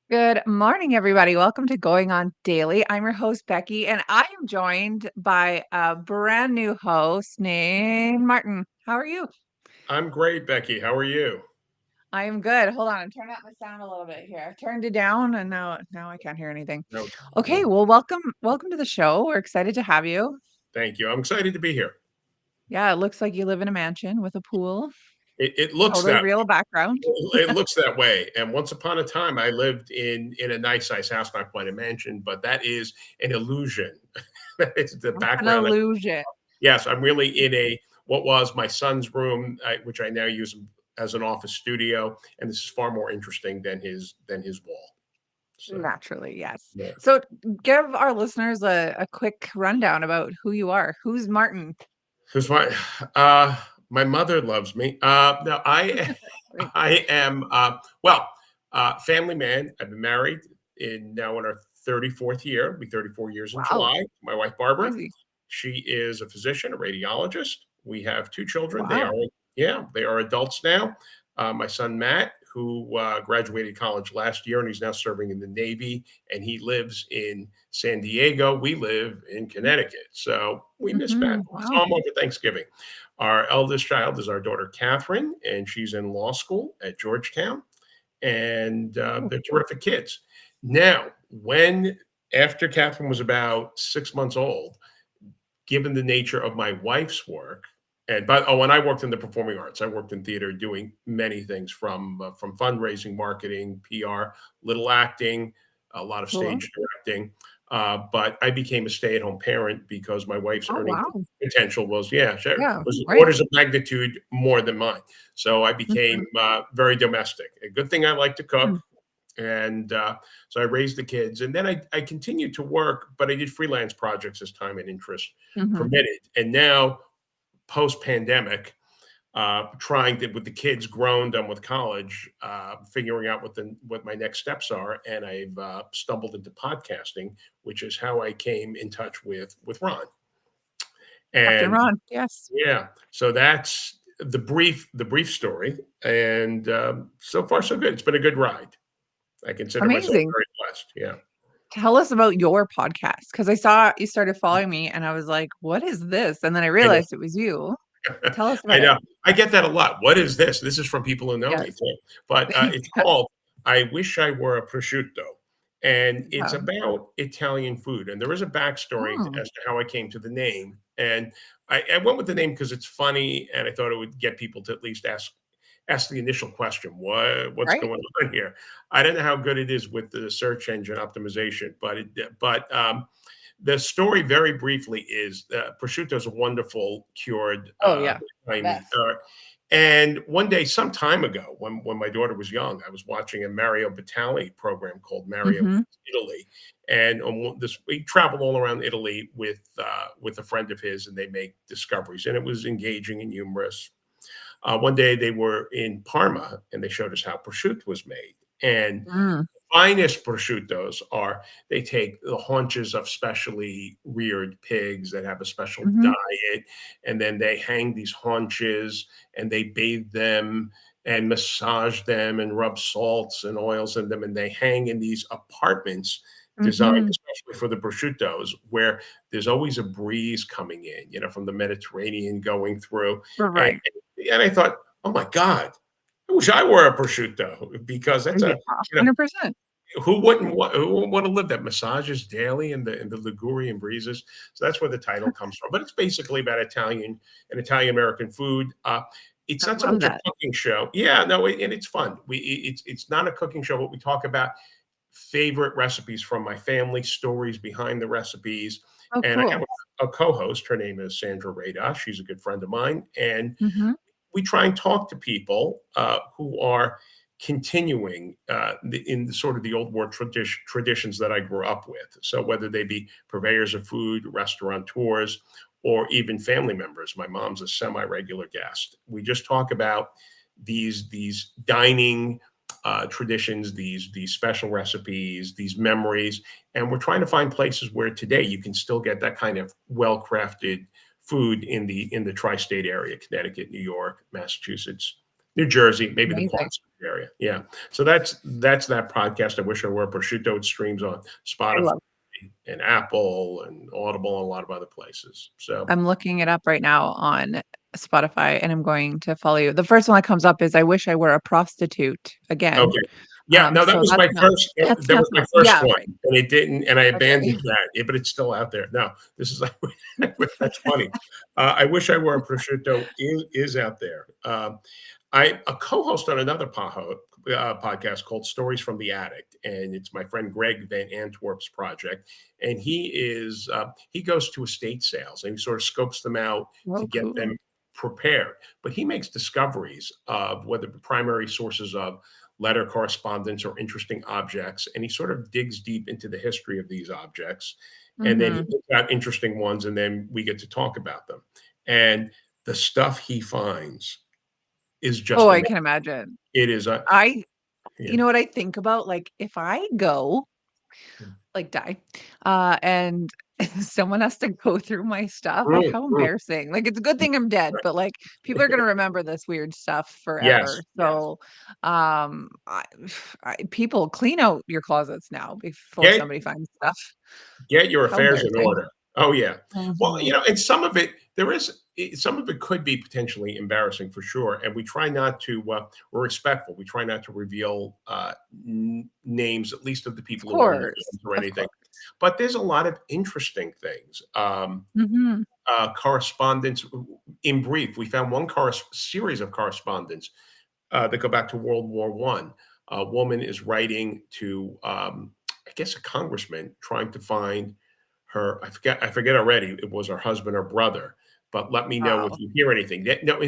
Good morning, everybody. Welcome to Going On Daily. I'm your host, Becky, and I am joined by a brand new host named Martin. How are you? I'm great, Becky. How are you? I am good. Hold on, I'm turning up my sound a little bit here. I've turned it down and now I can't hear anything. No, Okay, no, well, welcome to the show. We're excited to have you. thank you. I'm excited to be here. Yeah, it looks like you live in a mansion with a pool. It looks Totally that real background. it looks that way. And once upon a time, I lived in a nice size house, not quite a mansion, but that is an illusion. That is the What's an background. illusion? Yes, I'm really in a what was my son's room, which I now use as an office studio, and this is far more interesting than his wall. So Naturally, yes. yeah. So give our listeners a quick rundown about who you are. Who's Martin? Who's uh my mother loves me. No, I Right. I am family man. I've been married in our 34th year. It'll be 34 years in Wow, July. My wife Barbara, crazy. she is a physician, a radiologist. We have two children. Wow. They are adults now. My son Matt, who graduated college last year, and he's now serving in the Navy, and he lives in San Diego. We live in Connecticut, so we miss Matt. We Wow. saw him over Thanksgiving. Our eldest child is our daughter Catherine, and she's in law school at Georgetown, and Oh, they're cool. terrific kids. Now, when after Catherine was about 6 months old, given the nature of my wife's work, and I worked in the performing arts. I worked in theater, doing many things from fundraising, marketing, PR, little acting, a lot of Cool. stage directing. But I became a stay-at-home parent because my wife's Oh, earning wow. potential was, Yeah, was right. orders of magnitude more than mine. So I became Mhm. very domestic. A good thing I like to cook, Mm, and so I raised the kids, and then I continued to work, but I did freelance projects as time and interest mhm. permitted. And now, post pandemic, trying to with the kids grown, done with college, figuring out what my next steps are, and I've stumbled into podcasting, which is how I came in touch with Ron. Captain And Ron, yes. yeah, so that's the brief story, and so far so good. It's been a good ride. I consider myself Amazing. very blessed. Yeah. Tell us about your podcast because I saw you started following me and I was like, "What is this?" And then I I know. realized it was you. Tell us I about it. know. I get that a lot. What is this? This is from people who know me Yes. too. But it's Yeah. called "I Wish I Were a Prosciutto," and it's Yeah. about Italian food. And there is a backstory Oh, as to how I came to the name. And I went with the name because it's funny, and I thought it would get people to at least ask the initial question, what's right? going on here? I don't know how good it is with the search engine optimization, but the story, very briefly, is prosciutto is a wonderful cured Oh, yeah. Italian meat. Best. And one day, some time ago, when my daughter was young, I was watching a Mario Batali program called Mario Mhm. Visits Italy, and this we traveled all around Italy with a friend of his, and they make discoveries, and it was engaging and humorous. One day they were in Parma, and they showed us how prosciutto was made, and Mm. finest prosciuttos are they take the haunches of specially reared pigs that have a special Mhm. diet, and then they hang these haunches and they bathe them and massage them and rub salts and oils in them, and they hang in these apartments designed Mhm. especially for the prosciuttos, where there's always a breeze coming in, from the Mediterranean going through. and Right. and I thought, oh my God, I wish I were a prosciutto, because that's Yeah, a you know 100%. who wouldn't want to live that massages daily in the Ligurian breezes? So that's where the title comes from. But it's basically about Italian American food. It's I not so love much a that. cooking show. Yeah, no, and it's fun. It's not a cooking show, but we talk about favorite recipes from my family, stories behind the recipes. Oh, And I have cool. a co-host. Her name is Sandra Rada. She's a good friend of mine, and Mhm. we try and talk to people who are continuing in the sort of the old world traditions that I grew up with. So whether they be purveyors of food, restaurateurs, or even family members. My mom's a semi-regular guest. We just talk about these dining traditions, these special recipes, these memories, and we're trying to find places where today you can still get that kind of well-crafted food in the tri-state area: Connecticut, New York, Massachusetts, New Jersey, maybe the Amazing. Quad. area. Yeah. So that's that podcast. I wish I were prosciutto. It streams on I Spotify love and Apple and Audible and a lot of other places. So I'm looking it up right now on Spotify, and I'm going to follow you. The first one that comes up is "I wish I were a prostitute" again. okay. Yeah, no, that So was my first that's that not was my first yeah, one, right. and it didn't and I Okay. abandoned that, yeah, but it's still out there. No, this is that's funny. I wish I were a prosciutto is out there. I a co-host on another podcast called Stories from the Attic, and it's my friend Greg Van Antwerp's project, and he goes to estate sales and he sort of scopes them out to Oh, get cool. them prepared. But he makes discoveries of whether the primary sources of letter correspondence or interesting objects, and he sort of digs deep into the history of these objects, and then he Mhm. picks out interesting ones, and then we get to talk about them. And the stuff he finds is Oh, just I amazing. can imagine. It is a I yeah. You know what I think about? Like, if I go, like, die, and someone has to go through my stuff, like, Mm, how mm. embarrassing. Like, it's a good thing I'm dead, but, like, people are gonna remember this weird stuff Yes, forever. yes. So, I people clean out your closets now before Get somebody finds stuff. get your How affairs in embarrassing. order. Oh, yeah. Well, Mhm. and some of it could be potentially embarrassing for sure, and we try not to, we're respectful. We try not to reveal, n names, at least of the Of people who own the course, homes or of anything, course. but there's a lot of interesting things. Mhm. Correspondence in brief, we found one series of correspondence that go back to World War One. A woman is writing to, I guess, a congressman trying to find her. I forget already. It was her husband or brother. But let me know if Wow. you hear anything. No,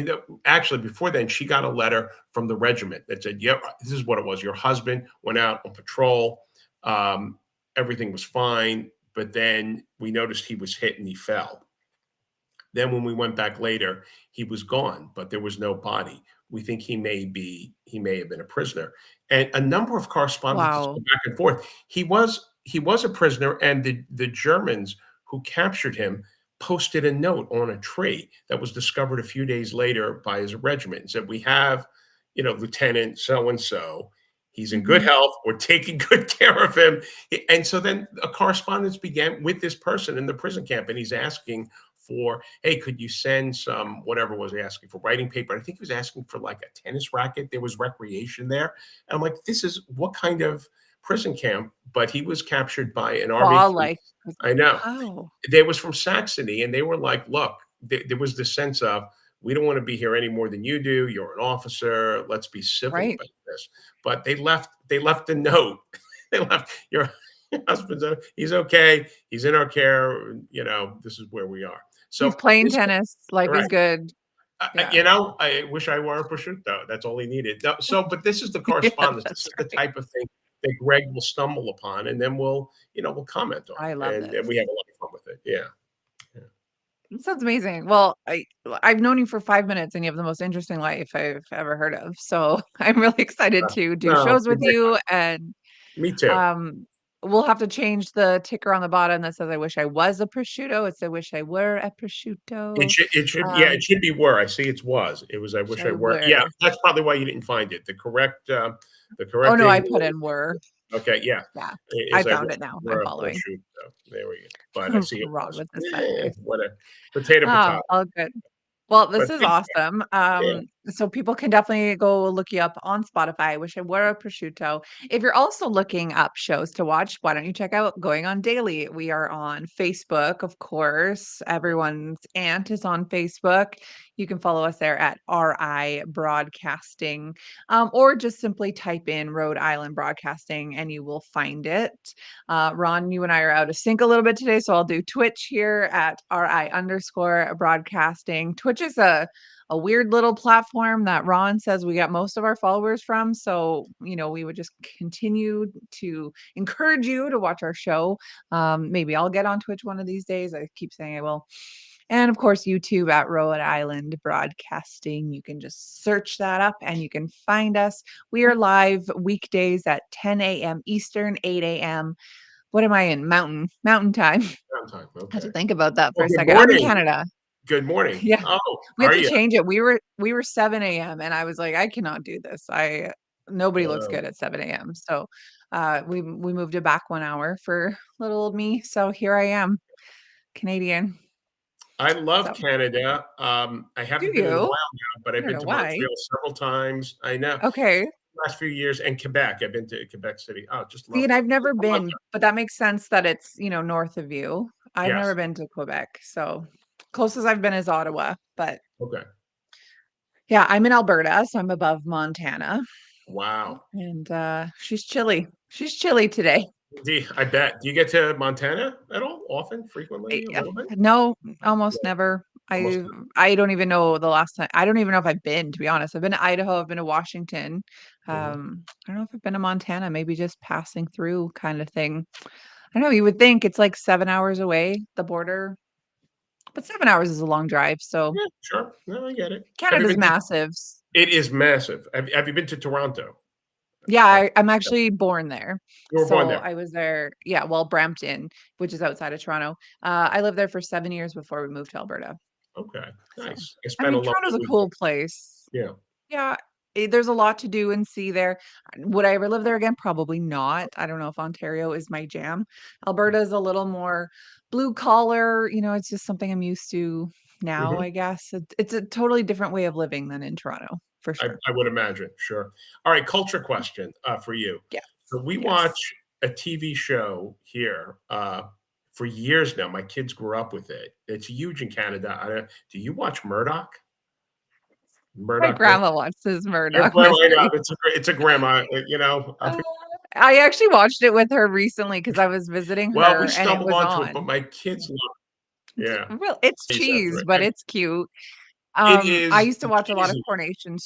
actually, before then, she got a letter from the regiment that said, "Yeah, this is what it was. Your husband went out on patrol. Um, everything was fine, but then we noticed he was hit and he fell." Then when we went back later, he was gone, but there was no body. We think he may have been a prisoner. And a number of correspondences go Wow. back and forth. He was a prisoner, and the Germans who captured him posted a note on a tree that was discovered a few days later by his regiment and said, "We have, Lieutenant so and so. He's in good Mhm. health. We're taking good care of him." And so then a correspondence began with this person in the prison camp, and he's asking for, hey, could you send some whatever was he asking for, writing paper? I think he was asking for like a tennis racket. There was recreation there. And I'm like, this is what kind of prison camp? But he was captured by an army. Wildlife. I know. Wow. They was from Saxony, and they were like, look, there was the sense of, we don't want to be here any more than you do. You're an officer. Let's be civil Right. about this. But they left a note. They left your husband's he's okay. He's in our care. This is where we are. He's So playing this tennis. Life is right. good. Yeah. I wish I were a prosciutto. That's all he needed. No, so, but this is the Yeah, correspondence. This that's is the right. type of thing that Greg will stumble upon, and then we'll comment on I it, love and this. we have a lot of fun with it. Yeah. Yeah. That sounds amazing. Well, I've known you for 5 minutes, and you have the most interesting life I've ever heard of. So, I'm really excited to do No, shows you're with very you, kind. and, Me too. um, we'll have to change the ticker on the bottom that says, "I wish I was a prosciutto." It's, "I wish I were a prosciutto." Yeah, it Um, should be were. I see it's was. It was I "Wish wish I I were. Yeah, were." that's probably why you didn't find it. The Oh, correct no, I English. put in "were." Okay, yeah, Yeah. I is I found wish it now. I'm were a following. prosciutto. There we go. But I see it Wrong was. with this sentence. Whatever. Potato, potato. All good. Well, this But is good. awesome. Yeah. So people can definitely go look you up on Spotify. I wish I were a prosciutto. If you're also looking up shows to watch, why don't you check out Going On Daily? We are on Facebook, of course. Everyone's aunt is on Facebook. You can follow us there at RI Broadcasting, or just simply type in Rhode Island Broadcasting and you will find it. Ron, you and I are out of sync a little bit today, so I'll do Twitch here at RI broadcasting. Twitch is a weird little platform that Ron says we got most of our followers from. So, we would just continue to encourage you to watch our show. Maybe I'll get on Twitch one of these days. I keep saying I will. And of course, YouTube at Rhode Island Broadcasting. You can just search that up and you can find us. We are live weekdays at 10 a.m. Eastern, 8 a.m. What am I in? Mountain time. Downtime. I had to Okay. think about that for Well, a good second. I'm in morning. Canada. Good morning. Yeah. Oh, We had are to you? change it. We were 7 a.m. and I was like, I cannot do this. Nobody looks Wow. good at 7 a.m. So we moved it back 1 hour for little old me. So here I am, Canadian. I love So Canada. I do haven't been in a you? while now, but I I've don't been know to why. Montreal several times. I know. Okay. Last few years, and Quebec. I've been to Quebec City. Oh, just See, and lovely. I've never Toronto. been, but that makes sense that it's, north of you. I've never Yes. been to Quebec. So closest I've been is Ottawa, but Okay. yeah, I'm in Alberta, so I'm above Montana. Wow. And she's chilly. She's chilly today. I bet. Do you get to Montana at all? Often? Frequently? A Yeah. little bit? No, Yeah. almost never. Almost. I don't even know the last time. I don't even know if I've been, to be honest. I've been to Idaho, I've been to Washington. Mhm. I don't know if I've been to Montana, maybe just passing through kind of thing. I don't know, you would think it's like 7 hours away, the border, but 7 hours is a long drive. So Yeah, sure. No, I get it. Have you Canada's been to massive. it is massive. Have you been to Toronto? Yeah, Uh, I'm actually born there. you were born So there. I was there, yeah, well, Brampton, which is outside of Toronto. I lived there for 7 years before we moved to Alberta. Okay. So, Nice. I I spent a mean, lovely Toronto's a week cool there. place. Yeah. Yeah, there's a lot to do and see there. Would I ever live there again? Probably not. I don't know if Ontario is my jam. Alberta is a little more blue collar, it's just something I'm used to now, Mhm. I guess. It's a totally different way of living than in Toronto, for I sure. I would imagine, sure. All right, culture question, for you. Yes. So we watch Yes. a TV show here, for years now. My kids grew up with it. It's huge in Canada. Do you watch Murdoch? My Murdoch grandma Mysteries? watches Your Murdoch grandma, I know, Mystery. it's a grandma, I Uh, think I actually watched it with her recently because I was visiting well, we her and it stumbled was onto it, but on. my kids love it. It's Yeah. real it's You said to cheese, it. but it's cute. It I is used to watch a lot of cheesy. Coronation.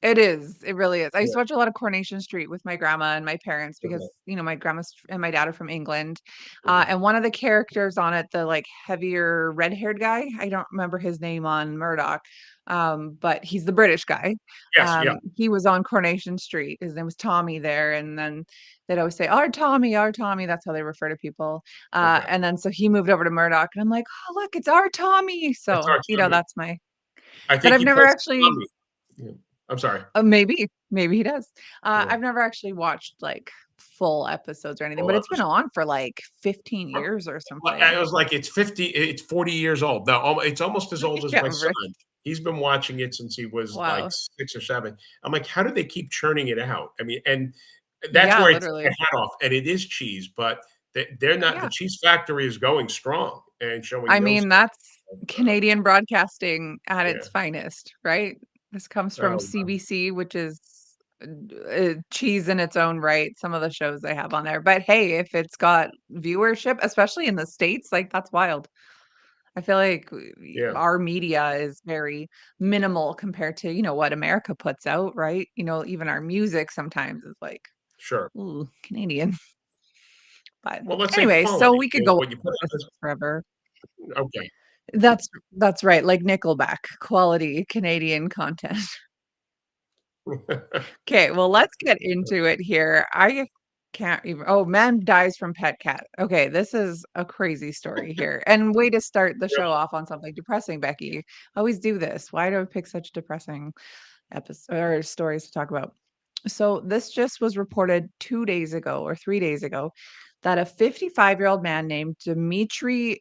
It is, it really is. I used Yeah, to watch a lot of Coronation Street with my grandma and my parents because, okay, my grandma's and my dad are from England. mhm. And one of the characters on it, the like heavier red-haired guy, I don't remember his name on Murdoch, but he's the British guy. Yes, yeah, He was on Coronation Street. His name was Tommy there, and then they'd always say, "Our Tommy, our Tommy." That's how they refer to people. okay. And then so he moved over to Murdoch, and I'm like, "Oh, look, it's our Tommy." It's So, our Tommy. that's my. I But think I've he never plays actually. Tommy. Yeah. I'm sorry. Maybe he does. Yeah. I've never actually watched, like, full episodes or anything, but All it's been episodes. on for, like, 15 Well, years or I something. was like, it's 40 years old. No, it's almost as old as Yeah, my right. son. He's been watching it since he was like Wow. 6 or 7. I'm like, "How do they keep churning it out?" I mean, and that's Yeah, where I take my literally. hat off, and it is cheese, but they're not the Yeah. cheese factory is going strong and showing I no mean, signs that's of, Canadian broadcasting at its yeah. finest, right? This comes from Oh, wow. CBC, which is, cheese in its own right, some of the shows they have on there, but hey, if it's got viewership, especially in the States, like, that's wild. I feel like Yeah, our media is very minimal compared to, what America puts out, right? Even our music sometimes is like, sure. ooh, Canadian. But Well, let's say anyway, so quality, we could go what you on put this out is forever. okay. That's right, like Nickelback, quality Canadian content. Okay, well, let's get into it here. I can't even. Oh, man dies from pet cat. Okay, this is a crazy story here. And way to start the show Really? off on something depressing, Becky. Always do this. Why do I pick such depressing episodes or stories to talk about? So, this just was reported 2 days ago or 3 days ago that a 55-year-old man named Dmitry,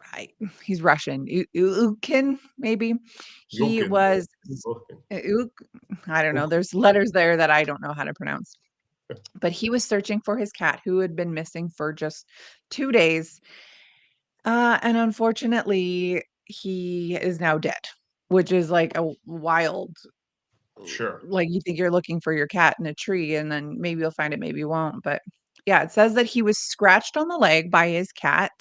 I, he's Russian, Ukin, maybe. He Yokin, was Yokin. I don't know. There's letters there that I don't know how to pronounce. But he was searching for his cat who had been missing for just 2 days. And unfortunately, he is now dead, which is like a wild, Sure. like you think you're looking for your cat in a tree and then maybe you'll find it, maybe you won't. But yeah, it says that he was scratched on the leg by his cat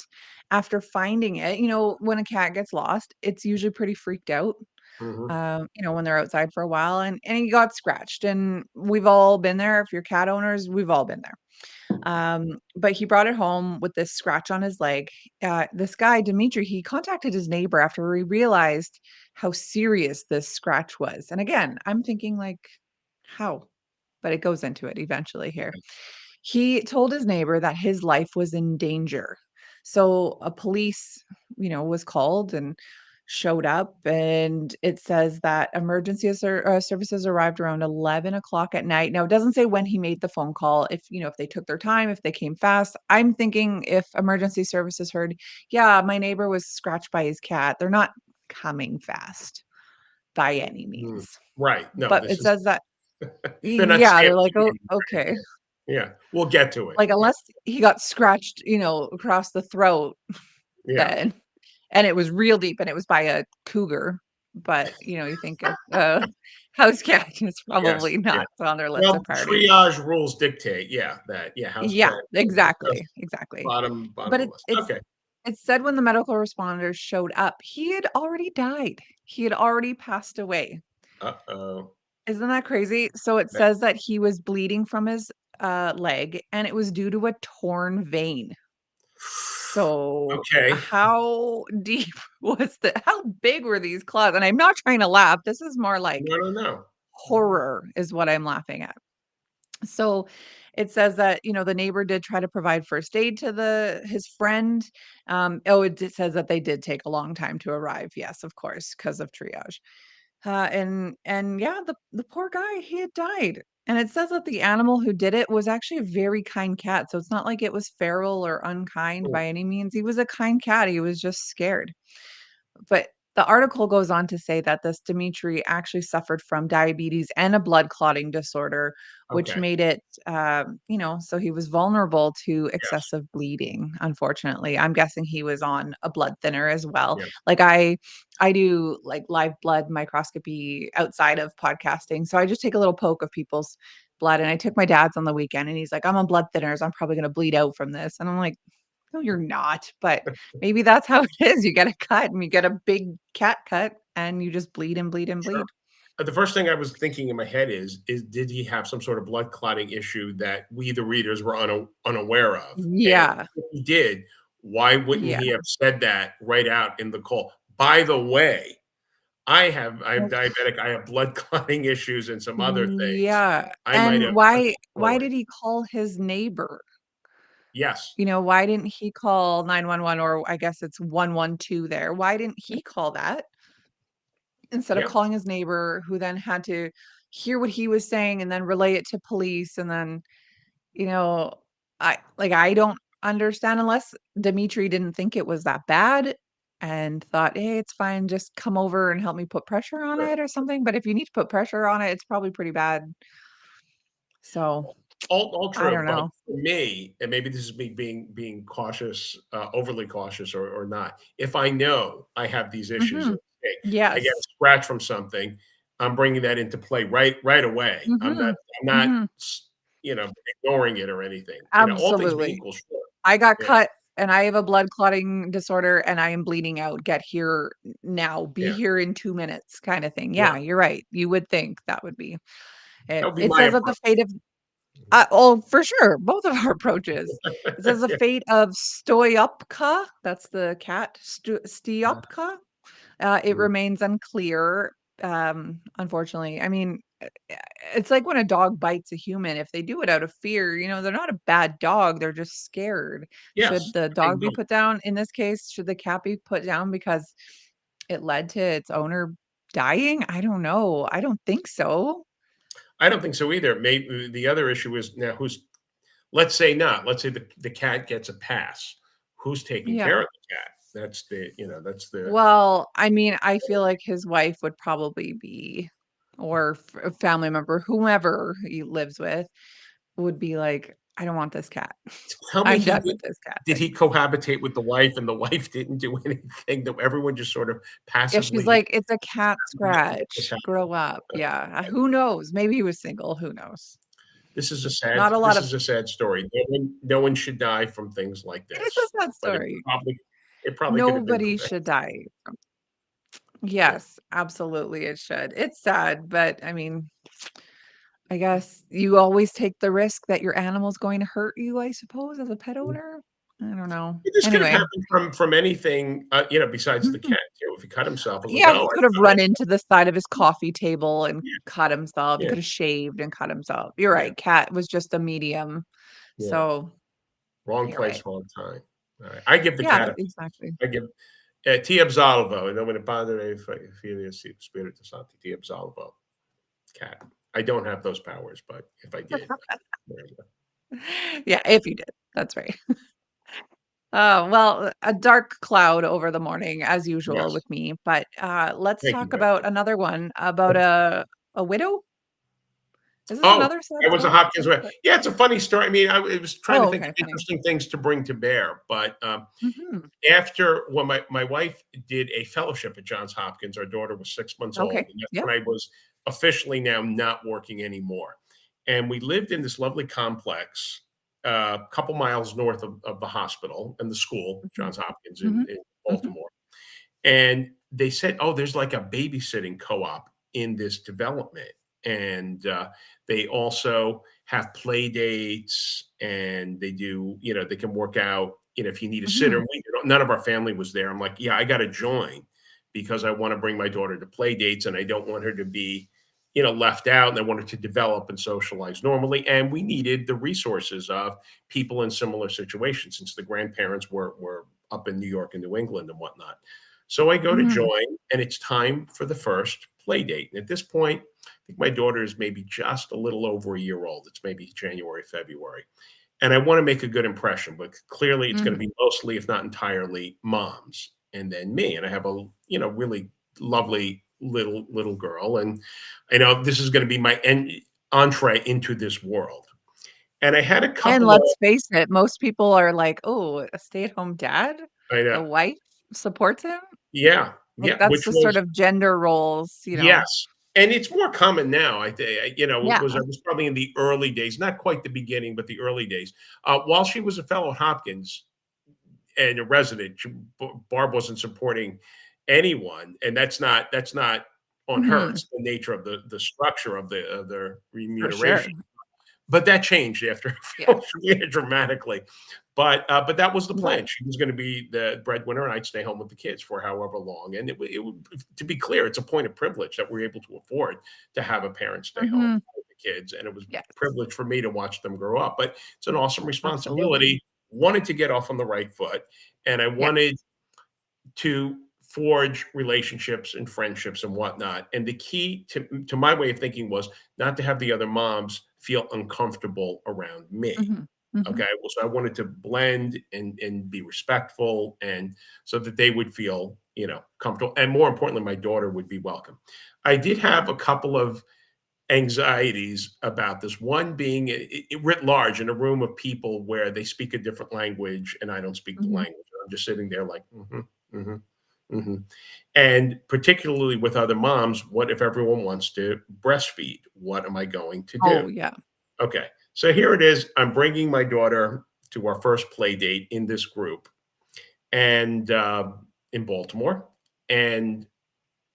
after finding it. When a cat gets lost, it's usually pretty freaked out, Mhm. when they're outside for a while and he got scratched and we've all been there. If you're cat owners, we've all been there. But he brought it home with this scratch on his leg. This guy, Dimitri, he contacted his neighbor after he realized how serious this scratch was. And again, I'm thinking like, how? But it goes into it eventually here. He told his neighbor that his life was in danger. So a police, was called and showed up, and it says that emergency services arrived around 11 o'clock at night. Now, it doesn't say when he made the phone call, if, if they took their time, if they came fast. I'm thinking if emergency services heard, yeah, my neighbor was scratched by his cat, they're not coming fast by any Mm. means. Right. No, But this it is says that, they're not yeah, they're like, oh, stampeding. okay. Yeah, we'll get to it. Like, Yeah, unless he got scratched, across the throat, yeah, then and it was real deep and it was by a cougar. But, you think a house cat is yes, probably yeah. not on their list Well, of priorities. triage rules dictate, yeah, that yeah, house Yeah, cat goes exactly, exactly. bottom But of the it list. it's Okay. it said when the medical responders showed up, he had already died. He had already passed away. Uh-oh. Isn't that crazy? So it That says that he was bleeding from his, leg, and it was due to a torn vein. So, okay. how deep how big were these claws? And I'm not trying to laugh. This is more like No, no, no. horror is what I'm laughing at. So it says that, the neighbor did try to provide first aid to his friend. It says that they did take a long time to arrive. Yes, of course, because of triage. And yeah, the poor guy, he had died. And it says that the animal who did it was actually a very kind cat. So it's not like it was feral or unkind Oh, by any means. He was a kind cat. He was just scared. But the article goes on to say that this Dimitri actually suffered from diabetes and a blood clotting disorder, which okay. made it, so he was vulnerable to Yes, excessive bleeding. Unfortunately, I'm guessing he was on a blood thinner as well. yes. Like I do like live blood microscopy outside of podcasting, so I just take a little poke of people's blood. And I took my dad's on the weekend, and he's like, "I'm on blood thinners. I'm probably going to bleed out from this," and I'm like, no, you're not, but maybe that's how it is. You get a cut and you get a big cat cut and you just bleed and bleed and Sure. bleed. The first thing I was thinking in my head is did he have some sort of blood clotting issue that we, the readers, were unaware of? And Yeah. if he did, why wouldn't Yeah. he have said that right out in the call? By the way, I'm Well, diabetic, I have blood clotting issues and some other things. yeah. I might And have why forward. did he call his neighbor? Yes. Why didn't he call 911, or I guess it's 112 there? Why didn't he call that instead of Yeah. calling his neighbor, who then had to hear what he was saying and then relay it to police? And then, you know, I don't understand, unless Dimitri didn't think it was that bad and thought, "Hey, it's fine, just come over and help me put pressure on Sure. it," or something. But if you need to put pressure on it, it's probably pretty bad. So, All I true, don't but know. for me, and maybe this is me being cautious, overly cautious or not. If I know I have these issues, Mhm. okay, I get a Yes. scratch from something, I'm bringing that into play right away. Mhm. I'm not, Mhm. you know, ignoring it or anything. All things being Absolutely. equal, sure. I got Yeah, cut and I have a blood clotting disorder and I am bleeding out. Get here now. Be yeah, here in 2 minutes kind of thing. yeah. Yeah, you're right. You would think that would be That it. would be It my says that the approach. fate of oh, for sure, both of our approaches. It says the Yeah. fate of Stoyopka, that's the cat, Stiopka, it Mhm. remains unclear, unfortunately. I mean, it's like when a dog bites a human, if they do it out of fear, they're not a bad dog, they're just scared. Should Yes, the they dog be know. put down? In this case, should the cat be put down because it led to its owner dying? I don't know. I don't think so. I don't think so either. Maybe the other issue is now who's let's say not. Let's say the cat gets a pass. Who's taking Yeah. care of the cat? That's the Well, I mean, I feel like his wife would probably be, or a family member, whomever he lives with, would be like, "I don't want this cat. tell me I'm he done with this cat did thing." he cohabitate with the wife and the wife didn't do anything that everyone just sort of Yeah, she's passively like, "It's a cat scratch. Grow up." Yeah, who knows? Maybe he was single, who knows? Not a lot this of is a sad story. No one should die from things like It is this, a sad but story. it probably could have been Nobody prevented. should die from Yeah. Yes, absolutely, it should. It's sad, but, I mean, I guess you always take the risk that your animal's going to hurt you, I suppose, as a pet owner? I don't know. This could have Anyway. happened from anything, besides the Mhm. cat too. If he cut himself, I was like, Yeah, he "Oh, I could have cut run myself." into the side of his coffee table and Yeah, cut himself. He yeah, could have shaved and cut himself. You're yeah, right, cat was just a medium. yeah. So, Wrong you're place, right. wrong time. Alright. I give the cat Yeah, a exactly. I give Ti absolvo, in nome del Padre, Figlio e Spirito Santo. Ti absolvo. Cat. I don't have those powers, but if I did, there you go. Yeah, if you did. That's right. Well, a dark cloud over the morning as usual Yes. with me, but, let's Thank you, talk about Becky. another one, about a widow? Is this Oh, another sad I was a story? Hopkins way. Yeah, it's a funny story. I mean, I was trying to Oh, think of okay, funny. interesting things to bring to bear, but Mhm. after when my wife did a fellowship at Johns Hopkins, our daughter was 6 months old, Okay. and that's Yep. when I was officially now not working anymore. And we lived in this lovely complex, a couple miles north of the hospital and the school, Mhm. Johns Hopkins Mhm. in Mhm. Baltimore. And they said, "Oh, there's like a babysitting co-op in this development, and they also have play dates, and they do, they can work out. If you need a sitter, Mhm. none of our family was there. I'm like, yeah, I got to join because I want to bring my daughter to play dates, and I don't want her to be, left out. And I want her to develop and socialize normally. And we needed the resources of people in similar situations, since the grandparents were up in New York and New England and whatnot. So I go to Mhm. join, and it's time for the first play date. And at this point, I think my daughter is maybe just a little over a year old. It's maybe January, February. And I want to make a good impression, but clearly it's going to Mhm. be mostly, if not entirely, moms and then me. And I have a, really lovely little girl. And I know this is going to be my entree into this world. And I had a And couple of, let's face it, most people are like, "Oh, a stay-at-home dad? I know, The wife supports him?" yeah, Like, yeah, that's which the sort was of gender roles. yes, and it's more common now. I think Yeah. it was probably in the early days, not quite the beginning, but the early days. While she was a fellow at Hopkins and a resident, Barb wasn't supporting anyone, and that's not on her. Mhm. It's the nature of the structure of the For sure. remuneration. But that changed after Yeah. yeah, dramatically. But that was the plan. Right. She was going to be the breadwinner, and I'd stay home with the kids for however long. And to be clear, it's a point of privilege that we're able to afford to have a parent stay home Mhm. with the kids, and it was Yes. a privilege for me to watch them grow up. But it's an awesome Absolutely. responsibility. Wanted to get off on the right foot, and I Yes. wanted to forge relationships and friendships and whatnot. And the key to my way of thinking was not to have the other moms feel uncomfortable around me. Mhm. Mhm. Okay. Well, so I wanted to blend and be respectful, and so that they would feel, comfortable. And more importantly, my daughter would be welcome. I did have a couple of anxieties about this. One being writ large in a room of people where they speak a different language and I don't speak the Mhm. language. I'm just sitting there like, hmm hmm and particularly with other moms, what if everyone wants to breastfeed? What am I going to do? Oh, yeah. Okay, so here it is. I'm bringing my daughter to our first play date in this group, and in Baltimore, and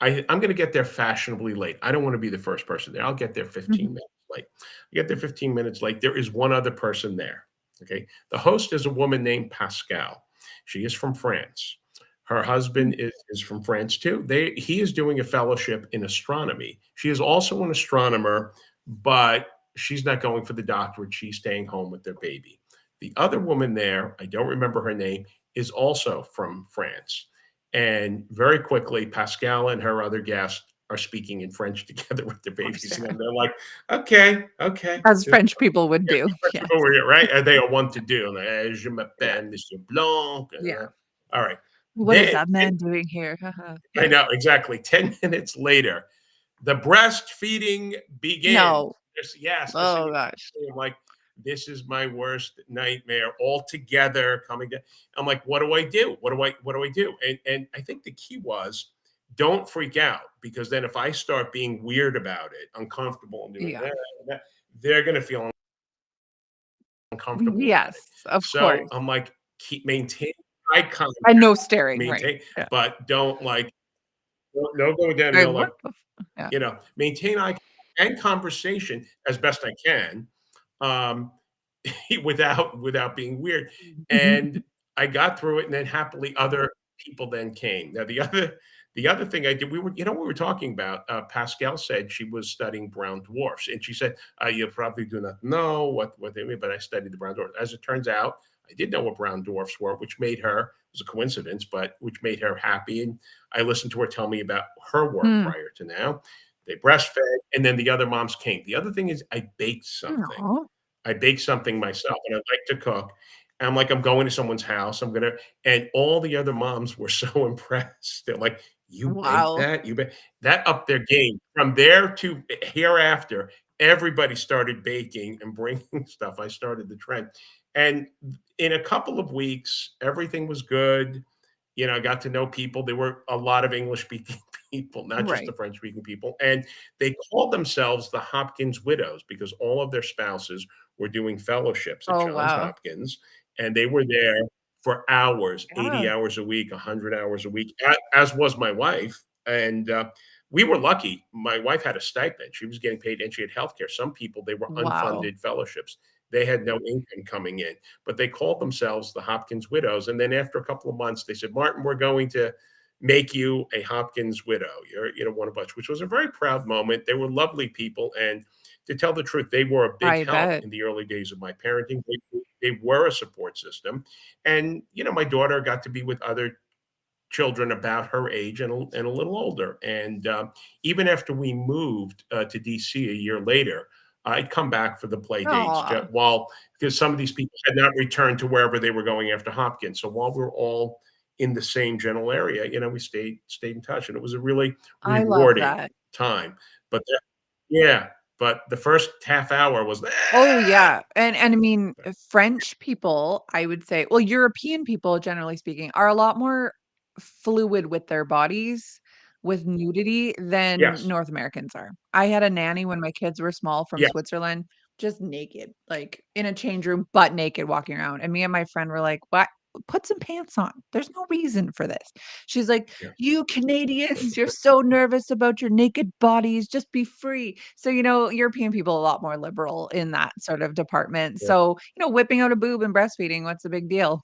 I'm going to get there fashionably late. I don't want to be the first person there. I'll get there 15 Mhm. minutes late. I get there 15 minutes late. There is one other person there. Okay. The host is a woman named Pascal. She is from France. Her Mm. husband is from France too. He is doing a fellowship in astronomy. She is also an astronomer, but she's not going for the doctorate. She's staying home with their baby. The other woman there, I don't remember her name, is also from France. And very quickly, Pascal and her other guest are speaking in French together with their Of course, babies. yeah. And they're like, okay, okay. As Just, French people would yeah, do. French Yes. people were here, right? And they are one to do. And, je Yeah. m'appelle Monsieur Blanc. Yeah. All right. "What is Then, that man doing here?" Haha. I Yeah. know, exactly. 10 minutes later, the breastfeeding begins. No. Yes, this Oh is gosh. like, this is my worst nightmare all together coming down. I'm like, what do I do? What do I do? And I think the key was don't freak out, because then if I start being weird about it, uncomfortable and doing Yeah. that, they're gonna feel uncomfortable about it. Yes, of So course. I'm like, keep maintain eye contact, And no staring, right. maintain, Yeah. but don't like no going down, Like, like, "What the f" Yeah. maintain eye and conversation as best I can, um, without being weird. And I got through it, and then happily other people then came. Now the other thing I did, we were talking about. Pascal said she was studying brown dwarfs, and she said, "You probably do not know what they mean, but I studied the brown dwarfs." As it turns out, I did know what brown dwarfs were, which made her was a coincidence, but which made her happy. And I listened to her tell me about her work Hmm. prior to now. They breastfed, and then the other moms came. The other thing is I baked something. Aw. I baked something myself, and I like to cook. And I'm like, I'm going to someone's house. And all the other moms were so impressed. They're like, "You bake Wow. that? You bake that up their game." From there to hereafter, everybody started baking and bringing stuff. I started the trend, and in a couple of weeks, everything was good. I got to know people. There were a lot of English speaking people, not just the Right. French speaking people. And they called themselves the Hopkins Widows because all of their spouses were doing fellowships at Oh, Johns wow. Hopkins. And they were there for hours, 80 Yeah. hours a week, 100 hours a week, as was my wife. And we were lucky. My wife had a stipend. She was getting paid and she had health care. Some people, they were Wow. unfunded fellowships. They had no income coming in, but they called themselves the Hopkins Widows. And then after a couple of months, they said, Martin, we're going to make you a Hopkins widow. You're one of us, which was a very proud moment. They were lovely people. And to tell the truth, they were a big I help bet. in the early days of my parenting. They were a support system. And, my daughter got to be with other children about her age and a little older. And even after we moved to DC a year later, I'd come back for the play dates Aw. while because some of these people had not returned to wherever they were going after Hopkins. So while we were all in the same general area, we stayed in touch, and it was a really I love rewarding that. time. But yeah, but the first half hour was Oh, yeah, and I mean, French people, I would say well, European people, generally speaking, are a lot more fluid with their bodies, with nudity than yes, North Americans are. I had a nanny when my kids were small from yes, Switzerland, just naked, like, in a change room, butt naked, walking around, and me and my friend were like, "What? Put some pants on. There's no reason for this." She's like, yeah, "You Canadians, you're so nervous about your naked bodies, just be free." So, European people are a lot more liberal in that sort of department. yeah, So, whipping out a boob and breastfeeding, what's the big deal?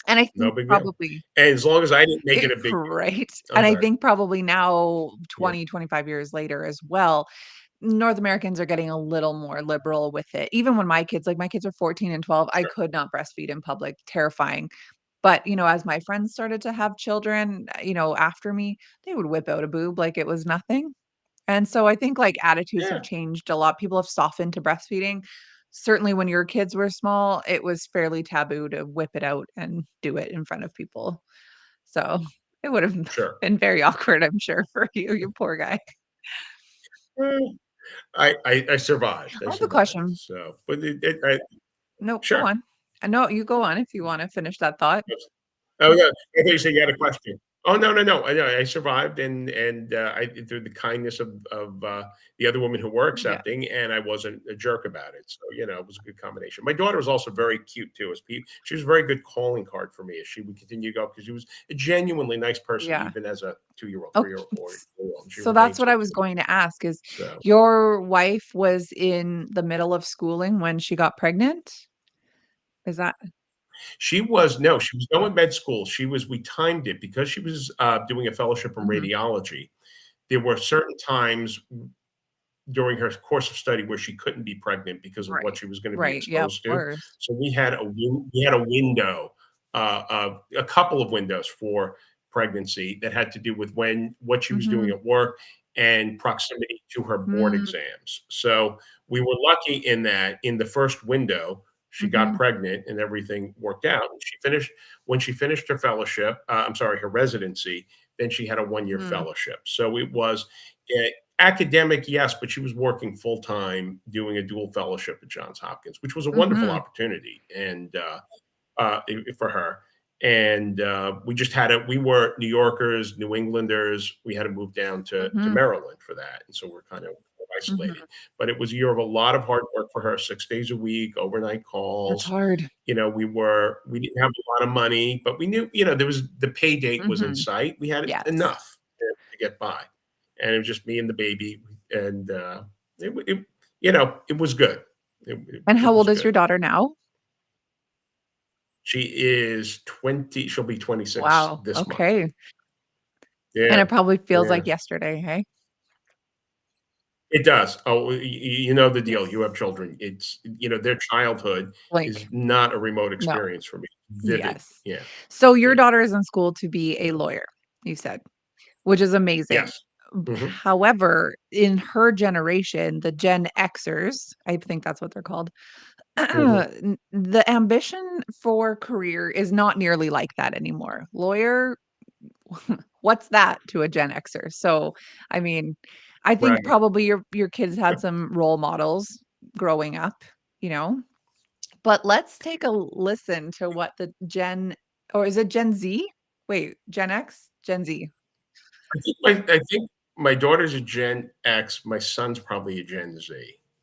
And I no think big deal. probably And as long as I didn't make it a big deal, right, I'm and I sorry. think probably now Yeah, 20, 25 years later as well, North Americans are getting a little more liberal with it. Even when my kids are 14 and 12, I sure. could not breastfeed in public, terrifying. But, as my friends started to have children, after me, they would whip out a boob like it was nothing. And so I think, like, attitudes have Yeah, changed a lot. People have softened to breastfeeding. Certainly when your kids were small, it was fairly taboo to whip it out and do it in front of people. So, it would have sure. been very awkward, I'm sure, for you, you poor guy. Mm, I survived. I I have a survived. question. So, but I No, go sure. on. No, you go on if you wanna finish that thought. Oh, no, I thought you said you had a question. Oh, no, no, no. I survived and I through the kindness of the other women who were Yeah. accepting, and I wasn't a jerk about it. So, it was a good combination. My daughter was also very cute too. She was a very good calling card for me as she would continue to go because she was a genuinely nice person, Yeah. even as a 2-year-old, Oh, 3-year-old, 4-year-old. She so that's remained what so I was to me. going to ask is So your wife was in the middle of schooling when she got pregnant? Is that she was no, she was going med school. We timed it because she was doing a fellowship in Mhm. radiology. There were certain times during her course of study where she couldn't be pregnant because of what Right. she was going to be Right, yeah, of exposed to. course. So we had a window, a couple of windows for pregnancy that had to do with what she was doing Mhm. at work and proximity to her board Mm, exams. So we were lucky in that in the first window she got mhm, pregnant and everything worked out. She finished her fellowship. I'm sorry, her residency. Then she had a 1 year mm, fellowship. So it was academic, yes, but she was working full time doing a dual fellowship at Johns Hopkins, which was a wonderful mhm, opportunity and for her. And we were New Yorkers, New Englanders. We had to move down to mhm, Maryland for that. And so we're kind of isolated. mhm. But it was a year of a lot of hard work for her, 6 days a week, overnight That's calls. hard. We didn't have a lot of money, but we knew, there was the pay date was in Mhm. sight. We had Yes. enough to get by. And it was just me and the baby. And it was good. And It how was old is good. your daughter now? She is 20. She'll be 26 Wow, this month. okay. Yeah. And it probably feels Yeah. like yesterday, hey? It does. Oh, you know the deal. You Yes. have children. Their childhood is Blink. not a remote No. experience for me. vivid. Yes. Yeah, So your yeah, daughter is in school to be a yeah. lawyer, you said, which is amazing. Yes. Mhm, However, in her generation, the Gen Xers, I think that's what they're called, mhm. the ambition for career is not nearly like that anymore. Lawyer, what's that to a Gen Xer? So, I mean, I think Right. probably your kids had some role models growing up, you know? But let's take a listen to what the Gen or is it Gen Z? Wait, Gen X? Gen Z. I think my daughter's a Gen X, my son's probably a Gen Z,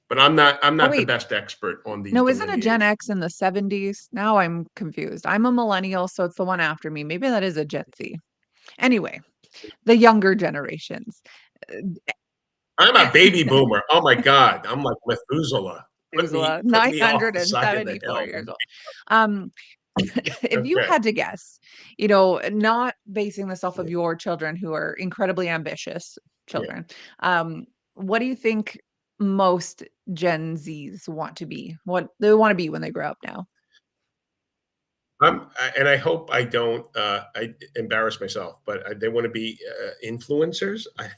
but I'm Oh, not the wait. best expert on these No, isn't a Gen delineations. X in the 70s? Now I'm confused. I'm a millennial, so it's the one after me. Maybe that is a Gen Z. Anyway, the younger generations. I'm a baby boomer. Oh my god, I'm like Methuselah. Methuselah, Put me off the side of the 974 hill. years old. Um, if you Okay, had to guess, not basing this off of yeah, your children who are incredibly ambitious yeah. children, what do you think most Gen Zs want to be? What they want to be when they grow up now? And I hope I don't I embarrass myself, but they want to be influencers. I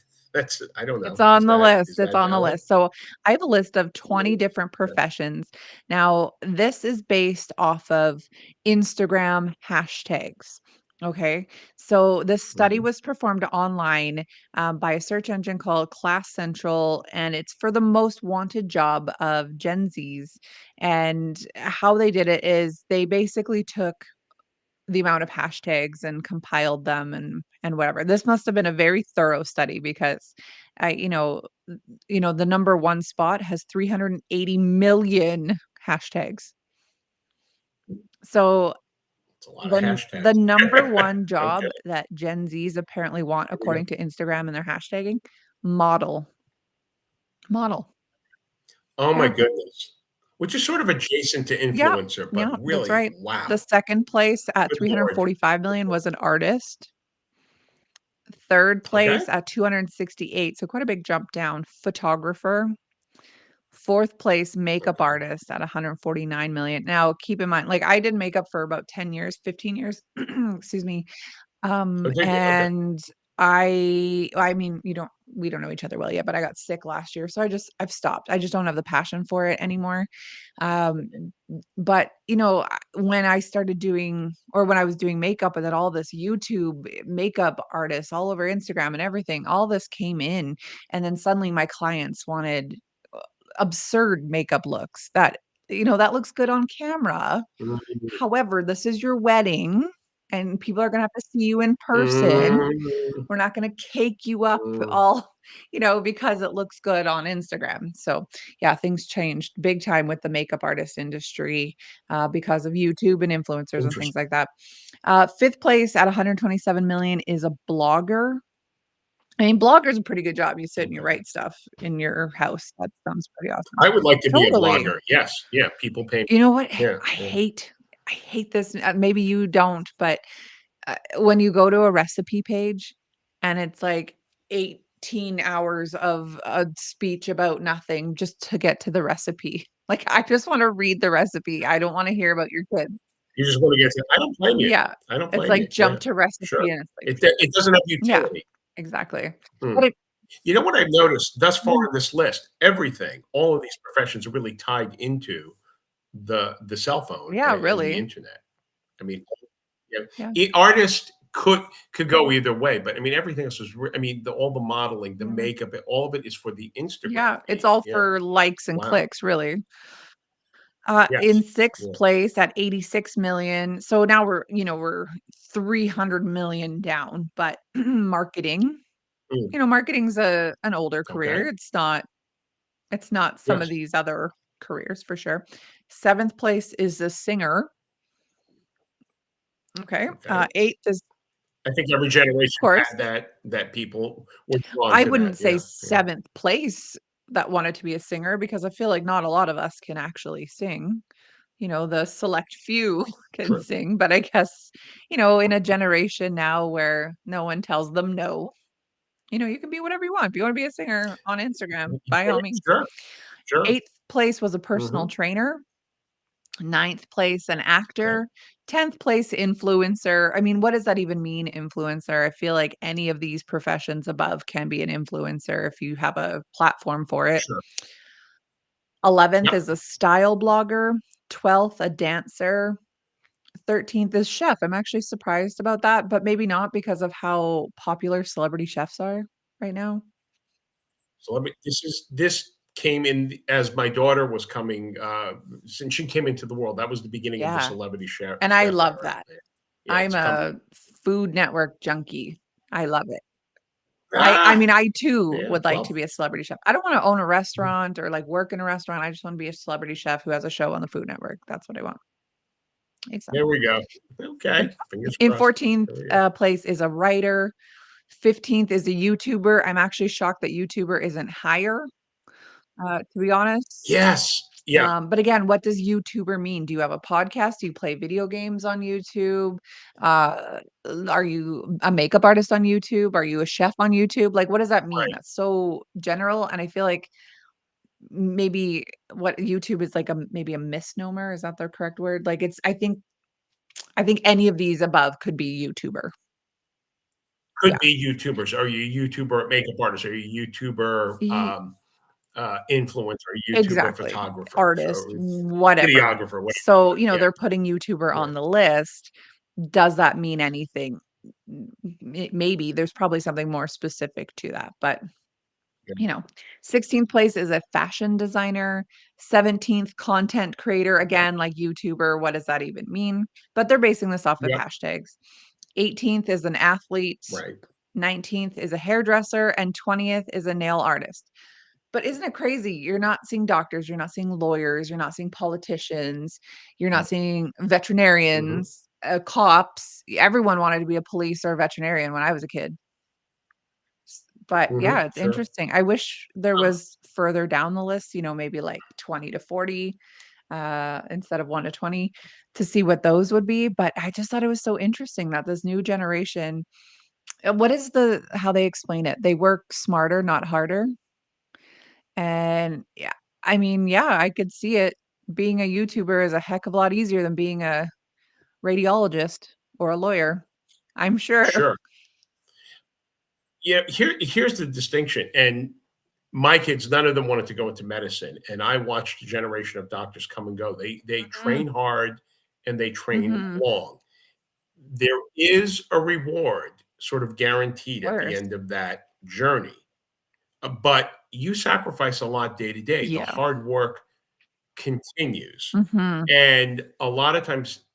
don't It's know. on the Is list, it's that on the valid? list. So, I have a list of 20 Yeah. different professions. Now, this is based off of Instagram hashtags, okay? So, this study Mhm. was performed online, by a search engine called Class Central, and it's for the most wanted job of Gen Zs, and how they did it is they basically took the amount of hashtags and compiled them and whatever. This must have been a very thorough study because I the number 1 spot has 380,000,000 hashtags. So It's a lot of the hashtags. number 1 Okay, job that Gen Zs apparently want here we go. according to Instagram and their hashtagging, model. Model. Oh my Yeah. goodness. Which is sort of adjacent to Yeah. influencer, but Yeah, that's really, right. The wow. 2nd place at Good lord. 345,000,000 was an artist. 3rd Okay. place at 268, so quite a big jump down, photographer. 4th place, makeup Okay. artist at 149,000,000. Now, keep in mind, like, I did makeup for about 10 years, 15 years, excuse me, Oh, did you? Okay. and I mean, we don't know each other well yet, but I got sick last year, so I've stopped. I just don't have the passion for it anymore. But, when I started doing or when I was doing makeup and then all this YouTube makeup artists all over Instagram and everything, all this came in, and then suddenly my clients wanted absurd makeup looks that looks good on camera. Mm, However, this is your wedding, and people are gonna have to see you in person. mm, We're not gonna cake you up mm. all, because it looks good on Instagram. So, yeah, things changed big time with the makeup artist industry, because of YouTube and influencers and things Interesting. like that. 5th place at 127,000,000 is a blogger. I mean, blogger's a pretty good job. You sit and you Okay. write stuff in your house. That sounds pretty awesome. I would like to be a Totally. blogger. Yes. Yeah. People pay. You know what? Yeah. I Yeah. hate I hate this, maybe you don't, but, when you go to a recipe page and it's, like, 18 hours of a speech about nothing just to get to the recipe. Like, I just wanna read the recipe. I don't wanna hear about your kids. You just want to get to. I don't blame you. Yeah. I don't It's blame like you. Yeah. jump to Sure. recipe and it's like It doesn't have yeah, utility. exactly. Hmm. But it You know what I've noticed thus far mm, in this list? Everything, all of these professions are really tied into the cell phone yeah, and the really. internet. I mean, yeah, Yeah, artist could go either way, but I mean, everything else is. I mean, all the modeling, the yeah. makeup, all of it is for the Instagram Yeah, it's feed. all Yeah. for likes and Wow. clicks, really. In Yes. 6th Yeah. place at 86,000,000, so now we're 300,000,000 down, but marketing, Mm. marketing's an older Okay. career. It's not some of Yes. these other careers for sure. 7th place is a singer, okay, Okay. 8th is I think every of generation course. had that people were drawn I to wouldn't that. say Yeah. Yeah. 7th place that wanted to be a singer because I feel like not a lot of us can actually sing. The select few can True. sing, but I guess, in a generation now where no one tells them no, you can be whatever you want. If you wanna be a singer on Instagram, by all means. Sure. Sure. 8th place was a personal Mhm. trainer. Ninth place, an Okay. actor. 10th place, influencer. I mean, what does that even mean, influencer? I feel like any of these professions above can be an influencer if you have a platform for it. Sure. 11th Yep. is a style blogger. 12th, a dancer. 13th is chef. I'm actually surprised about that, but maybe not because of how popular celebrity chefs are right now. So this came in as my daughter was coming, since she came into the world, that was the beginning of the Yeah, celebrity and I chef love era. that. Yeah, I'm it's coming. a Food Network junkie. I love it. I Ah, mean, I too yeah, would like to well, be a celebrity chef. I don't wanna own a restaurant or, like, work in a restaurant. I just wanna be a celebrity chef who has a show on the Food Network. That's what I want. there Exactly. we go. Okay, fingers In crossed. 14th, There we go. place is a writer. 15th is a YouTuber. I'm actually shocked that YouTuber isn't higher, to be honest. Yes. Yeah, But again, what does YouTuber mean? Do you have a podcast? Do you play video games on YouTube? Uh, are you a makeup artist on YouTube? Are you a chef on YouTube? Like, what does that mean? right. That's so general, and I feel like maybe what YouTube is like maybe a misnomer, is that the correct word? Like, it's I think any of these above could be YouTuber. Could Yeah. be YouTubers. Are you a YouTuber makeup artist? Are you a YouTuber, Ye influencer, YouTuber Exactly. photographer, Artist, so whatever. videographer, whatever. So, Yeah, they're putting YouTuber yeah, on the list. Does that mean anything? Maybe. There's probably something more specific to that, but, yeah. you know, 16th place is a fashion designer, 17th content creator, Okay. again, like YouTuber, what does that even mean? But they're basing this off of Yep. hashtags. 18th is an athlete, Right. 19th is a hairdresser, and 20th is a nail artist. But isn't it crazy? You're not seeing doctors, you're not seeing lawyers, you're not seeing politicians, you're not Right. seeing Mhm. veterinarians, cops. Everyone wanted to be a police or a veterinarian when I was a kid. But yeah, Mhm. it's Sure. interesting. I wish there Um, was further down the list, maybe like 20 to 40 instead of 1 to 20 to see what those would be. But I just thought it was so interesting that this new generation, what is how they explain it? They work smarter, not harder. And yeah, I mean, yeah, I could see it. Being a YouTuber is a heck of a lot easier than being a radiologist or a lawyer. I'm sure. sure. Yeah, here's the distinction, and my kids, none of them wanted to go into medicine, and I watched a generation of doctors come and go. They Mhm, train hard and they train mhm. long. There is a reward sort of guaranteed at the Course. end of that journey, but you sacrifice a lot day to day. The Yeah. hard work continues, Mhm, and a lot of times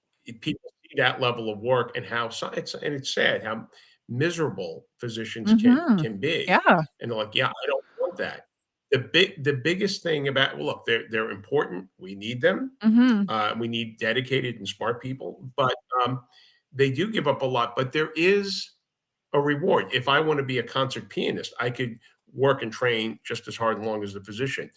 people see that level of work and how it's sad how miserable physicians mhm. can be, Yeah. and they're like, "Yeah, I don't want that." The biggest thing about well, look, they're important. We need them. Mhm, We need dedicated and smart people, but they do give up a lot. But there is a reward. If I want to be a concert pianist, I could work and train just as hard and long as the physician.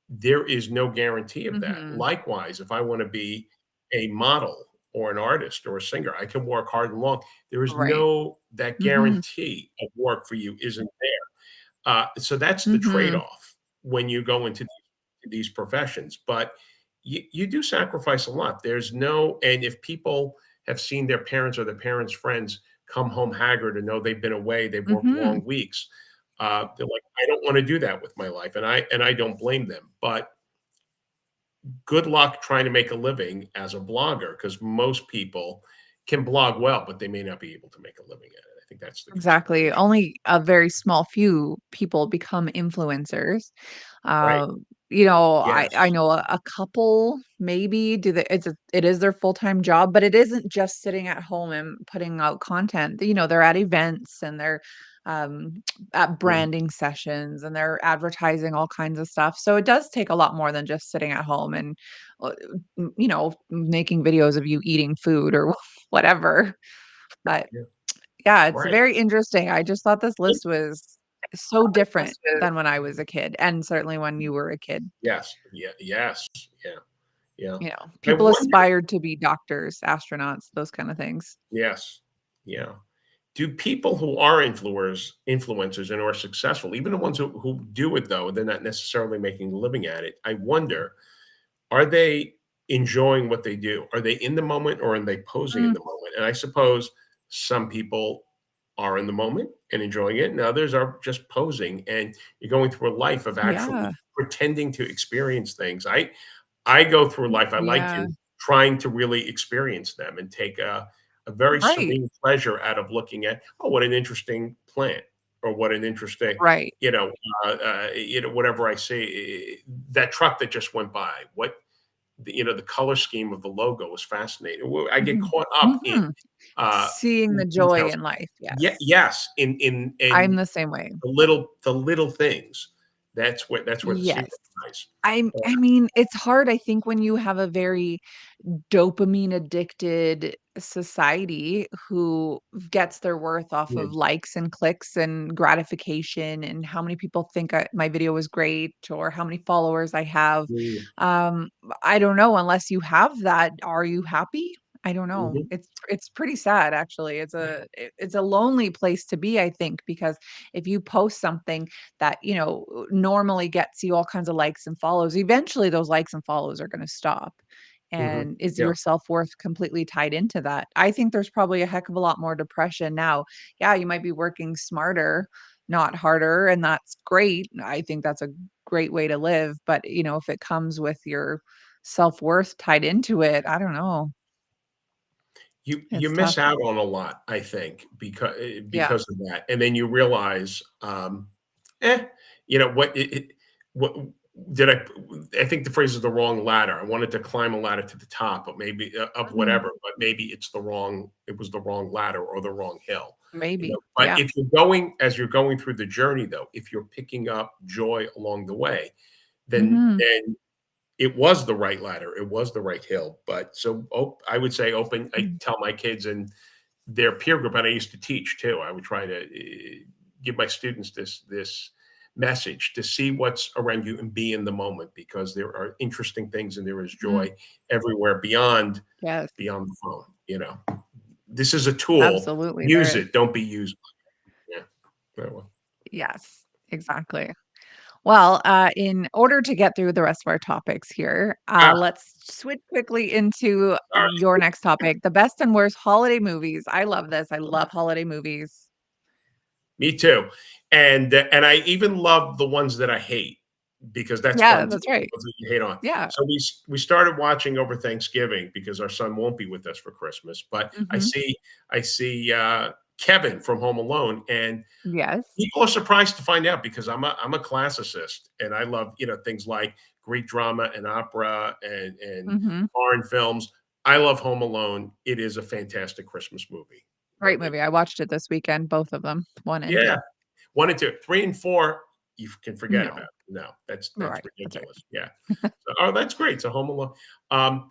There is no guarantee of that. mhm. Likewise, if I want to be a model or an artist or a singer, I can work hard and long. There is Right. no that Mhm, guarantee of work for you isn't there. So that's the mhm, trade-off when you go into these professions. But you do sacrifice a lot. There's no, and if people have seen their parents or their parents' friends come home haggard and know they've been away, they've worked mhm. long weeks, they're like, I don't want to do that with my life, and I don't blame them. But good luck trying to make a living as a blogger because most people can blog well, but they may not be able to make a living at it. I think that's the Exactly. consideration. Only a very small few people become influencers. Right. I Yes. know a couple maybe do the it is their full-time job, but it isn't just sitting at home and putting out content. They're at events and they're um at Mhm. branding sessions and they're advertising all kinds of stuff. So it does take a lot more than just sitting at home and uh, making videos of you eating food or whatever. But Yeah. yeah, it's Right. very interesting. I just thought this And list was so different this is than when I was a kid, and certainly when you were a kid. yes. Yeah. Yes. Yeah. Yeah. I People wonder aspired to be doctors, astronauts, those kind of things. yes. Yeah. Do people who are influencers and are successful, even the ones who do it though, they're not necessarily making a living at it. I wonder, are they? enjoying what they do? Are they in the moment or are they posing in Mm, the moment? And I suppose some people are in the moment and enjoying it, and others are just posing. And you're going through a life of yeah. actually pretending to experience things. I go through life. I like Yeah. you trying to really experience them and take a very Right. serene pleasure out of looking at, oh, what an interesting plant, or what an interesting, Right. you know, whatever I see, that truck that just went by. What the color scheme of the logo was fascinating. I get Mhm. caught up Mhm. uh, Seeing the in joy details. in life, Yeah, yes. yes, I'm in the same way. the little things. That's where the Yes. secret lies. I mean, it's hard, I think, when you have a very dopamine addicted society who gets their worth off Mm, of likes and clicks and gratification and how many people think my video was great or how many followers I have. mm, Um, I don't know, unless you have that, are you happy? I don't know. mhm. It's pretty sad actually. It's a lonely place to be, I think, because if you post something that, normally gets you all kinds of likes and follows, eventually those likes and follows are going to stop. Mhm. And is Yeah. your self-worth completely tied into that? I think there's probably a heck of a lot more depression now. Yeah, you might be working smarter, not harder, and that's great. I think that's a great way to live. But, if it comes with your self-worth tied into it, I don't know. You It's miss tough. out on a lot, I think, Yeah. because of that, and then you realize, eh, what did I think the phrase is the wrong ladder. I wanted to climb a ladder to the top, but maybe of Mhm. whatever, but maybe it was the wrong ladder or the wrong hill, Maybe. But Yeah. if as you're going through the journey, though, if you're picking up joy along the way, Mhm. then it was the right ladder. It was the right hill. But so I would say open. I Mm. tell my kids and their peer group, and I used to teach too. I would try to give my students this message to see what's around you and be in the moment, because there are interesting things and there is Mm. joy everywhere beyond Yes. beyond the phone. This is a tool. Absolutely, there Use is. it. Don't be used. Yeah. Very well. Yes, exactly. Well, in order to get through the rest of our topics here, Ah, let's switch quickly into all right. your next topic, the best and worst holiday movies. I love this. I love holiday movies. Me too. And I even love the ones that I hate, because that's Yeah, fun too, that's right. the ones that you hate on. Yeah. So we started watching over Thanksgiving because our son won't be with us for Christmas. But I Mhm. see I see Kevin from Home Alone, and Yes. people are surprised to find out, because I'm a classicist and I love, things like Greek drama and opera and Mhm. foreign films. I love Home Alone. It is a fantastic Christmas movie. Great movie. I watched it this weekend, both of them, 1 and Yeah. 2. 1 and 2. 3 and 4, you can forget about. No. No, that's Right, that's ridiculous. right. Yeah. Oh, that's great. So Home Alone. Um,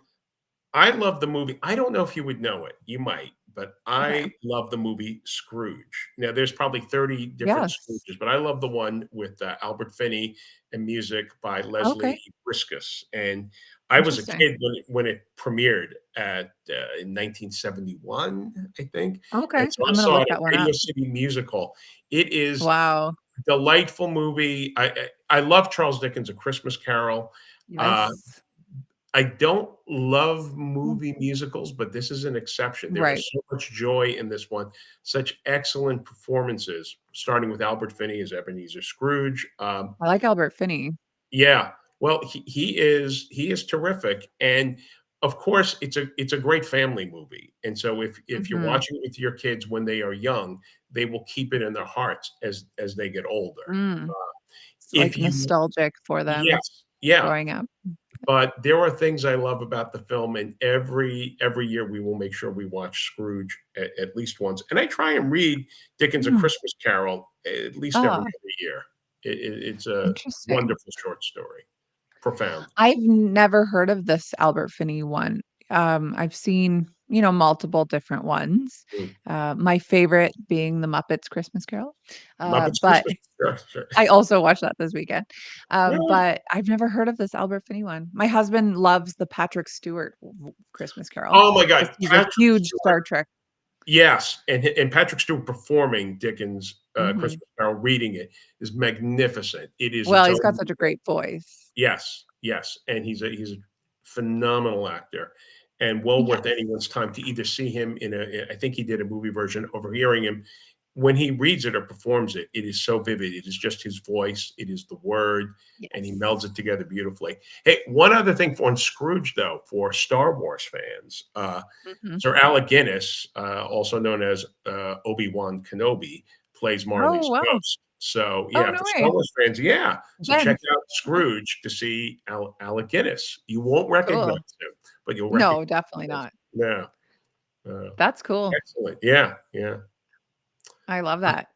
I love the movie. I don't know if you would know it. You might, but Okay. I love the movie Scrooge. Now, there's probably 30 different Yes. Scrooges, but I love the one with Albert Finney and music by Leslie Okay. Briskus. And I was a Interesting. kid when it premiered in 1971, I think. And Okay. so I I'm gonna saw look it at that one Radio up. City Music Hall. It is Wow. delightful movie. I love Charles Dickens' A Christmas Carol. Uh, Yes. I don't love Mm. movie musicals, but this is an exception. There Right. is so much joy in this one, such excellent performances, starting with Albert Finney as Ebenezer Scrooge. I like Albert Finney. Yeah, well, he is terrific, and of course, it's a great family movie. And so if you're Mhm. watching it with your kids when they are young, they will keep it in their hearts as they get older. Mm. It's, If like, you nostalgic for them Yes, yeah. growing up. But there are things I love about the film, and every year we will make sure we watch Scrooge at least once. And I try and read Dickens' A Mm. Christmas Carol at least every Ah, other year. It's a interesting. wonderful short story, profound. I've never heard of this Albert Finney one. I've seen, multiple different ones. Mm. My favorite being The Muppets Christmas Carol. Muppets But Christmas, sure, sure. I also watched that this weekend. Yeah. But I've never heard of this Albert Finney one. My husband loves the Patrick Stewart Christmas Carol Oh my because God, he's a Patrick huge Stewart. Star Trek. Yes, and Patrick Stewart performing Dickens' Mhm. Christmas Carol, reading it is magnificent. It is Well, its he's got own. such a great voice. Yes, yes, and he's a phenomenal actor, and well worth Yes. anyone's time to either see him in a. I think he did a movie version. Overhearing him when he reads it or performs it, it is so vivid. It is just his voice. It is the word, and he Yes. melds it together beautifully. Hey, one other thing for on Scrooge though, for Star Wars fans, Mhm. Sir Alec Guinness, also known as Obi-Wan Kenobi, plays Oh, Marley's wow. ghost. So Oh, yeah, no for Star way. Wars fans, yeah. So check Ben. out Scrooge to see Alec Guinness. You won't recognize Cool. him, but you'll recognize No, definitely his voice. not. Yeah. Uh, That's cool. Excellent. Yeah, yeah. I love that.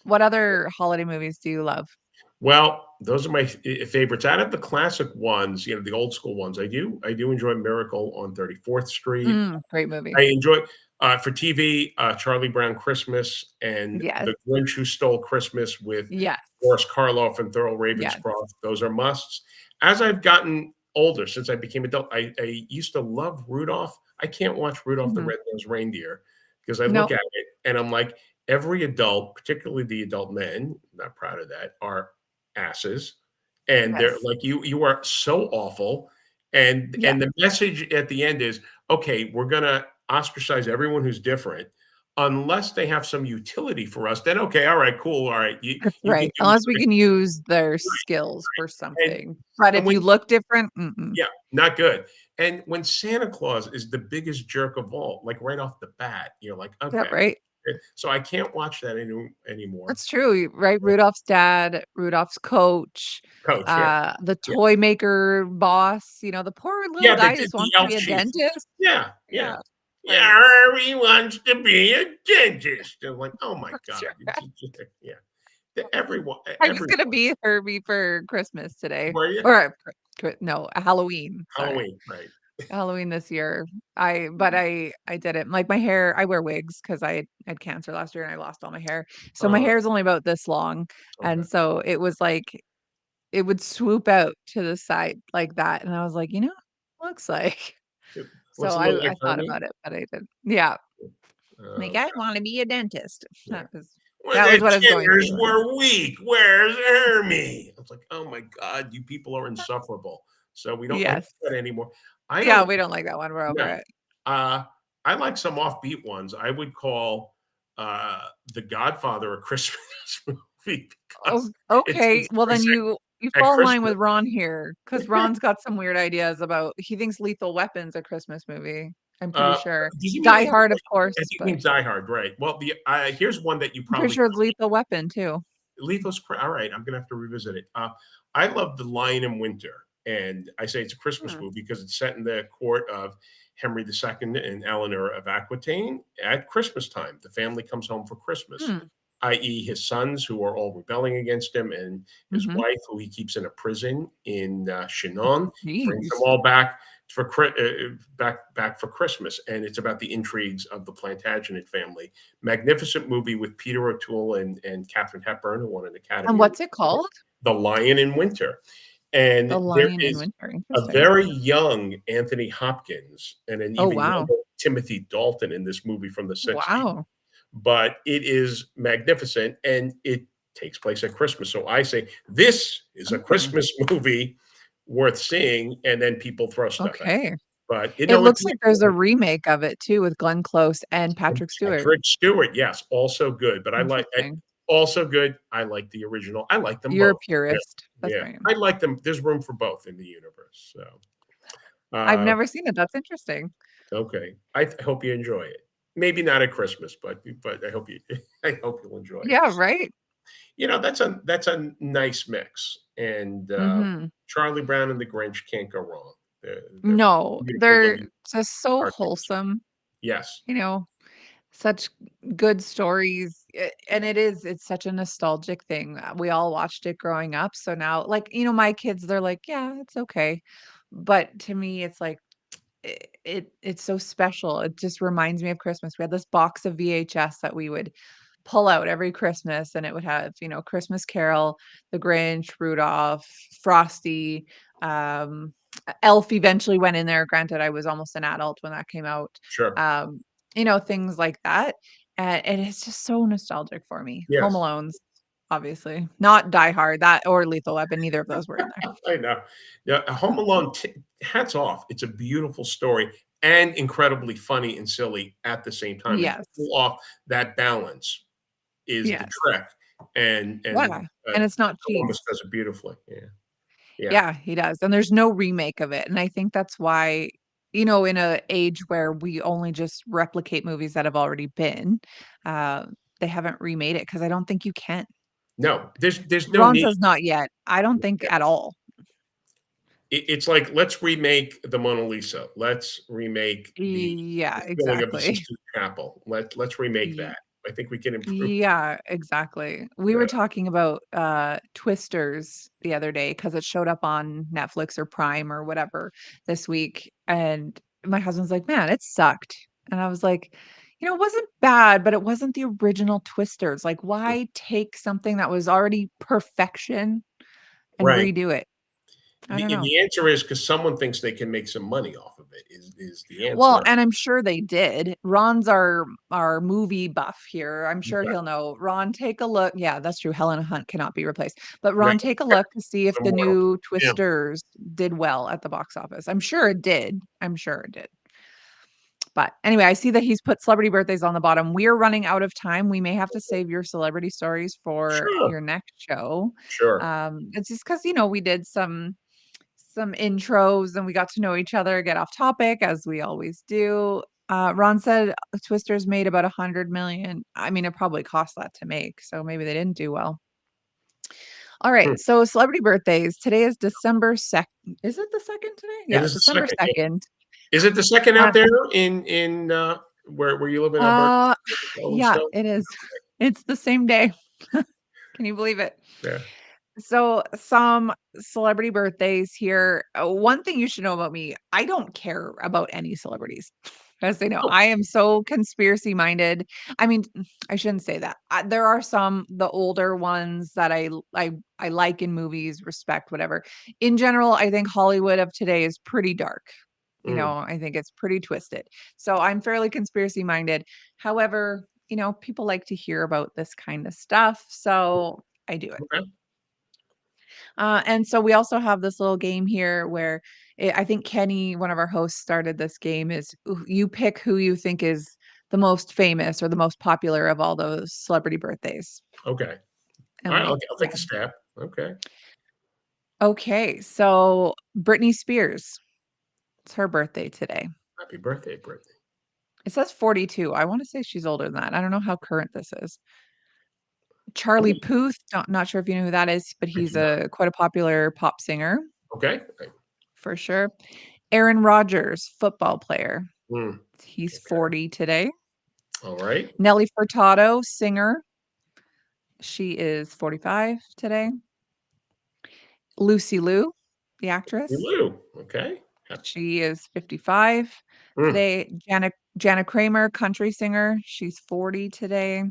What other holiday movies do you love? Well, those are my favorites. Out of the classic ones, the old school ones, I do enjoy Miracle on 34th Street. Great movie. I enjoy for TV, Charlie Brown Christmas and Yes. The Grinch Who Stole Christmas with Yes. Boris Karloff and Thurl Yes. Ravenscroft. Those are musts. As I've gotten older, since I became adult, I used to love Rudolph. I can't watch Rudolph the Mhm. Red-Nosed Reindeer because I look Nope. at it and I'm like, every adult, particularly the adult men, not proud of that, are asses, and they're Yes. like, you are so awful, and Yes. the message at the end is, okay, we're gonna ostracize everyone who's different unless they have some utility for us. Then okay, all right, cool, all right, That's you can right. do Unless we can use their skills for and something. But and if you when look different, mm-mm. yeah, not good. And when Santa Claus is the biggest jerk of all, like right off the bat, you're like, Yep, okay. right. So I can't watch that anymore. That's true, right? Rudolph's dad, Rudolph's coach, Coach, yeah, the yeah. toy maker boss, the poor little Yeah, guy just the wants to elf be a chief. dentist. Yeah, yeah. Yeah, Yeah, right. he wants to be a dentist. They're like, "Oh my That's god." right. Yeah. Everyone I was gonna everyone. be Herbie for Christmas today, Were you? or no, Halloween, sorry. Halloween, right. Halloween this year. I didn't. Like, my hair I wear wigs 'cause I had cancer last year and I lost all my hair. So my Uh, hair is only about this long, okay. and so it was like it would swoop out to the side like that, and I was like, "Looks like." So Looks a little I like thought Hermie? about it, but I didn't. Yeah. Like, "I Okay, wanna be a dentist." yeah. Well, That the was what I was going jitters through, and were weak. Where's Hermie? I was like, "Oh my god, you people are insufferable." So we don't do yes. that anymore. I Yeah, don't we don't like that one, we're over no. it. Uh, I like some offbeat ones. I would call, The Godfather a Christmas movie because Oh, okay. it's Well, then always you at fall in line Christmas. with Ron here, because Ron's got some weird ideas about he thinks Lethal Weapon's a Christmas movie, I'm pretty Uh, sure. did you mean Die Lethal Hard, of Weapon? I course, think it but means Die Hard, right. Well, here's one that you I'm pretty probably sure it's Lethal Weapon too. All right, I'm gonna have to revisit it. I love The Lion in Winter, and I say it's a Christmas Hmm, movie because it's set in the court of Henry II and Eleanor of Aquitaine at Christmas time. The family comes home for Christmas, hmm, i.e., his sons who are all rebelling against him, and his mhm. wife who he keeps in a prison in Chinon. Brings them Jeez. all back back for Christmas, and it's about the intrigues of the Plantagenet family. Magnificent movie with Peter O'Toole and Katharine Hepburn, who won an And Academy what's Award. it called? The Lion in Winter, and The there Lion in is Winter, a interesting. very young Anthony Hopkins and an Oh, even wow. younger Timothy Dalton in this movie from the '60s. Wow. But it is magnificent, and it takes place at Christmas. So I say this is a Mm, Christmas movie worth seeing, and then people throw stuff at it. okay. But It it's looks like there's a remake of it too with Glenn Close and Patrick Stewart. Patrick Stewart, yes, also good. But Interesting. also good. I like the original. I like them You're a both. Yeah, purist. That's yeah. right. I like them. There's room for both in the universe. So, I've uh, never seen it, that's interesting. okay. I hope you enjoy it. Maybe not at Christmas, but I hope you I hope you'll enjoy it. Yeah, right? That's a nice mix. And Mhm. Charlie Brown and the Grinch can't go wrong. They're No, they're beautifully just so cartoons. wholesome, Yes, you know, such good stories, and it's such a nostalgic thing. We all watched it growing up, so now like, my kids, they're like, "Yeah, it's okay." But to me, it's like, it's so special. It just reminds me of Christmas. We had this box of VHS that we would pull out every Christmas, and it would have, Christmas Carol, The Grinch, Rudolph, Frosty, um, Elf eventually went in there. Granted, I was almost an adult when that came out. sure. Things like that, and it's just so nostalgic for me. Home Yes. Alone's. obviously. Not Die Hard, that or Lethal Weapon, neither of those were in there. I know. Yeah, Home Alone, hats off. It's a beautiful story and incredibly funny and silly at the same time. And to Yes. pull off that balance is the Yes. trick. And Yeah, and it's not Columbus cheese. does it beautifully. Yeah. Yeah. Yeah, he does, and there's no remake of it, and I think that's why, in a age where we only just replicate movies that have already been, uh, they haven't remade it because I don't think you can. No, there's no Ron need. says not yet. I don't think at all. It's like, let's remake the Mona Lisa. Let's remake the Yeah, filling of the exactly. Sistine Chapel. Let's remake Ye that. I think we can improve. Yeah, exactly. We Yeah. were talking about, Twisters the other day because it showed up on Netflix or Prime or whatever this week, and my husband's like, "Man, it sucked." And I was like, "It wasn't bad, but it wasn't the original Twisters. Like, why take something that was already perfection and Right. redo it?" I don't know. The answer is because someone thinks they can make some money off of it. Is the Well, answer? and I'm sure they did. Ron's our movie buff here. I'm sure Okay. he'll know. Ron, take a look. Yeah, that's true. Helena Hunt cannot be replaced. But No, Ron, take a look to see if the immortal. new Yeah. Twisters did well at the box office. I'm sure it did. I'm sure it did. But anyway, I see that he's put celebrity birthdays on the bottom. We're running out of time. We may have to save your celebrity stories for Sure. your next show. Sure. It's just because we did some intros and we got to know each other, get off topic as we always do. Ron said Twisters made about 100 million. I mean, it probably cost that to make, so maybe they didn't do well. All Hmm. right, so celebrity birthdays. Today is December 2nd. Is it the 2nd today? It Yeah, is the December second. Yeah. 2nd. Is it the second Uh, out there in where you live in Alberta? uh, yeah, Still? it is. It's the same day. Can you believe it? Yeah. So, some celebrity birthdays here. One thing you should know about me, I don't care about any celebrities. As they know, Oh, I am so conspiracy minded. I mean, I shouldn't say that. There are some the older ones that I like in movies, respect whatever. In general, I think Hollywood of today is pretty dark. mm, I think it's pretty twisted. So I'm fairly conspiracy minded. However, people like to hear about this kind of stuff, so I do it. okay. And so we also have this little game here where I think Kenny, one of our hosts, started this game is you pick who you think is the most famous or the most popular of all those celebrity birthdays. Okay. All And right. we, I'll yeah. take a stab. Okay. Okay. So Britney Spears, it's her birthday today. Happy birthday, Brittany. It says 42. I want to say she's older than that. I don't know how current this is. I'm Charlie gonna Puth, not sure if you know who that is, but I he's do not. a quite a popular pop singer Okay. for sure. Aaron Rodgers, football player. Mm, He's okay. 40 today. All right. Nelly Furtado, singer. She is 45 today. Lucy Liu, the actress. Lou. Okay. She is 55 Mm, today. Jana Kramer, country singer. She's 40 today.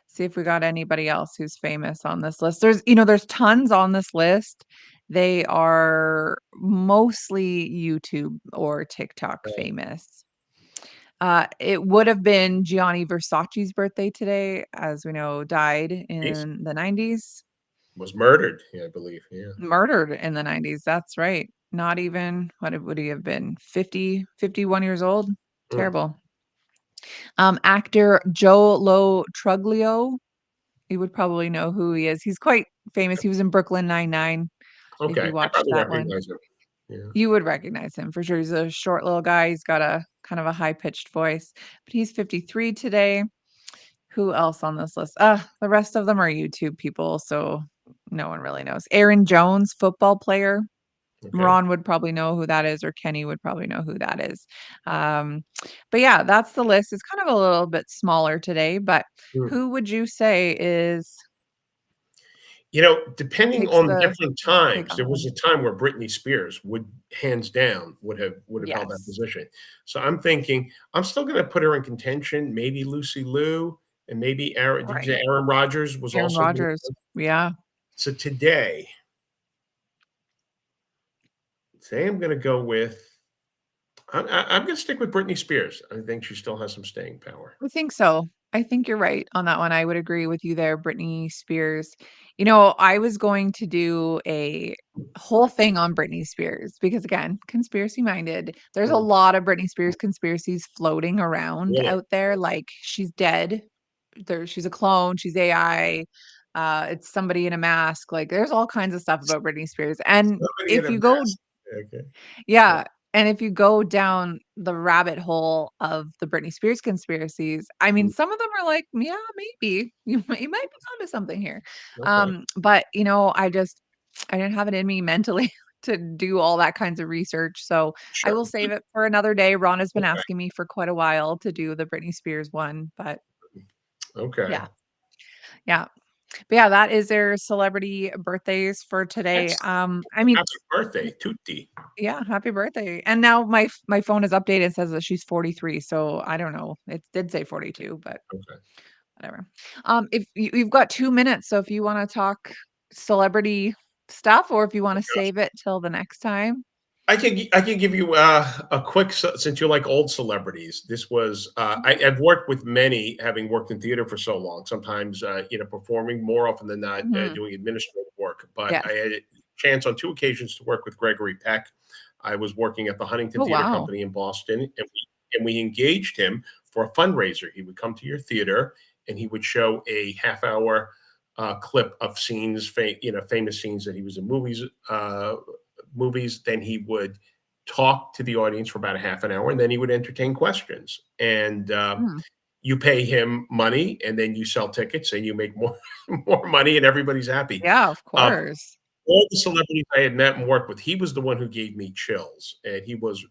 See if we got anybody else who's famous on this list. There's tons on this list. They are mostly YouTube or TikTok right. famous. It would have been Gianni Versace's birthday today, as we know, died He's in the 90s, was murdered, yeah, I believe. Yeah. murdered in the 90s. That's right. Not even, would he have been? 50, 51 years old? Mm, Terrible. Actor Joe Lo Truglio, you would probably know who he is. He's quite famous. He was in Brooklyn Nine-Nine, if okay. you I watched probably that one. recognize him. Yeah. You would recognize him for sure. He's a short little guy. He's got a kind of a high-pitched voice, but he's 53 today. Who else on this list? The rest of them are YouTube people, so no one really knows. Aaron Jones, football player. Okay. Ron would probably know who that is, or Kenny would probably know who that is. Um, but yeah, that's the list. It's kind of a little bit smaller today, but Mm. who would you say Depending takes on the different take times, on there was them? a time where Britney Spears would hands down would have held that Yes. position. So I'm thinking I'm still going to put her in contention. Maybe Lucy Liu and maybe Aaron. Did you Right. say Aaron Rodgers was Aaron also? Rodgers. Yeah. So today, say I'm going to go with. I'm going to stick with Britney Spears. I think she still has some staying power. I think so. I think you're right on that one. I would agree with you there, Britney Spears. You know, I was going to do a whole thing on Britney Spears because, again, conspiracy minded. There's a Mm, lot of Britney Spears conspiracies floating around really? out there. Like she's dead. She's a clone. She's AI. It's somebody in a mask. Like there's all kinds of stuff about Britney Spears. And Somebody in if a you go mask. Okay. Yeah. yeah, and if you go down the rabbit hole of the Britney Spears conspiracies, I mean, Mm, some of them are like, "Yeah, maybe. You might be onto something here." okay. But, I didn't have it in me mentally to do all that kinds of research, so I Sure. will save it for another day. Ron has been Okay. asking me for quite a while to do the Britney Spears one, but Okay. yeah, yeah. But yeah, that is their celebrity birthdays for today. That's I mean, happy birthday, Tutti. yeah, happy birthday. And now my phone is updated, it says that she's 43, so I don't know. It did say 42, but Okay. whatever. If you've got 2 minutes, so if you wanna talk celebrity stuff or if you wanna save it till the next time. I can give you a quick since you like old celebrities. This was Mhm. I've worked with many, having worked in theater for so long. Sometimes performing more often than not, Mhm. doing administrative work. But I Yes. had a chance on two occasions to work with Gregory Peck. I was working at the Huntington Oh, Theater wow. Company in Boston, and we engaged him for a fundraiser. He would come to your theater and he would show a half-hour clip of scenes, famous scenes that he was in movies. Then he would talk to the audience for about a half an hour, and then he would entertain questions. And Mm. you pay him money, and then you sell tickets, and you make more more money, and everybody's happy. Yeah, of Of course. all the celebrities I had met and worked with, he was the one who gave me chills, and he was,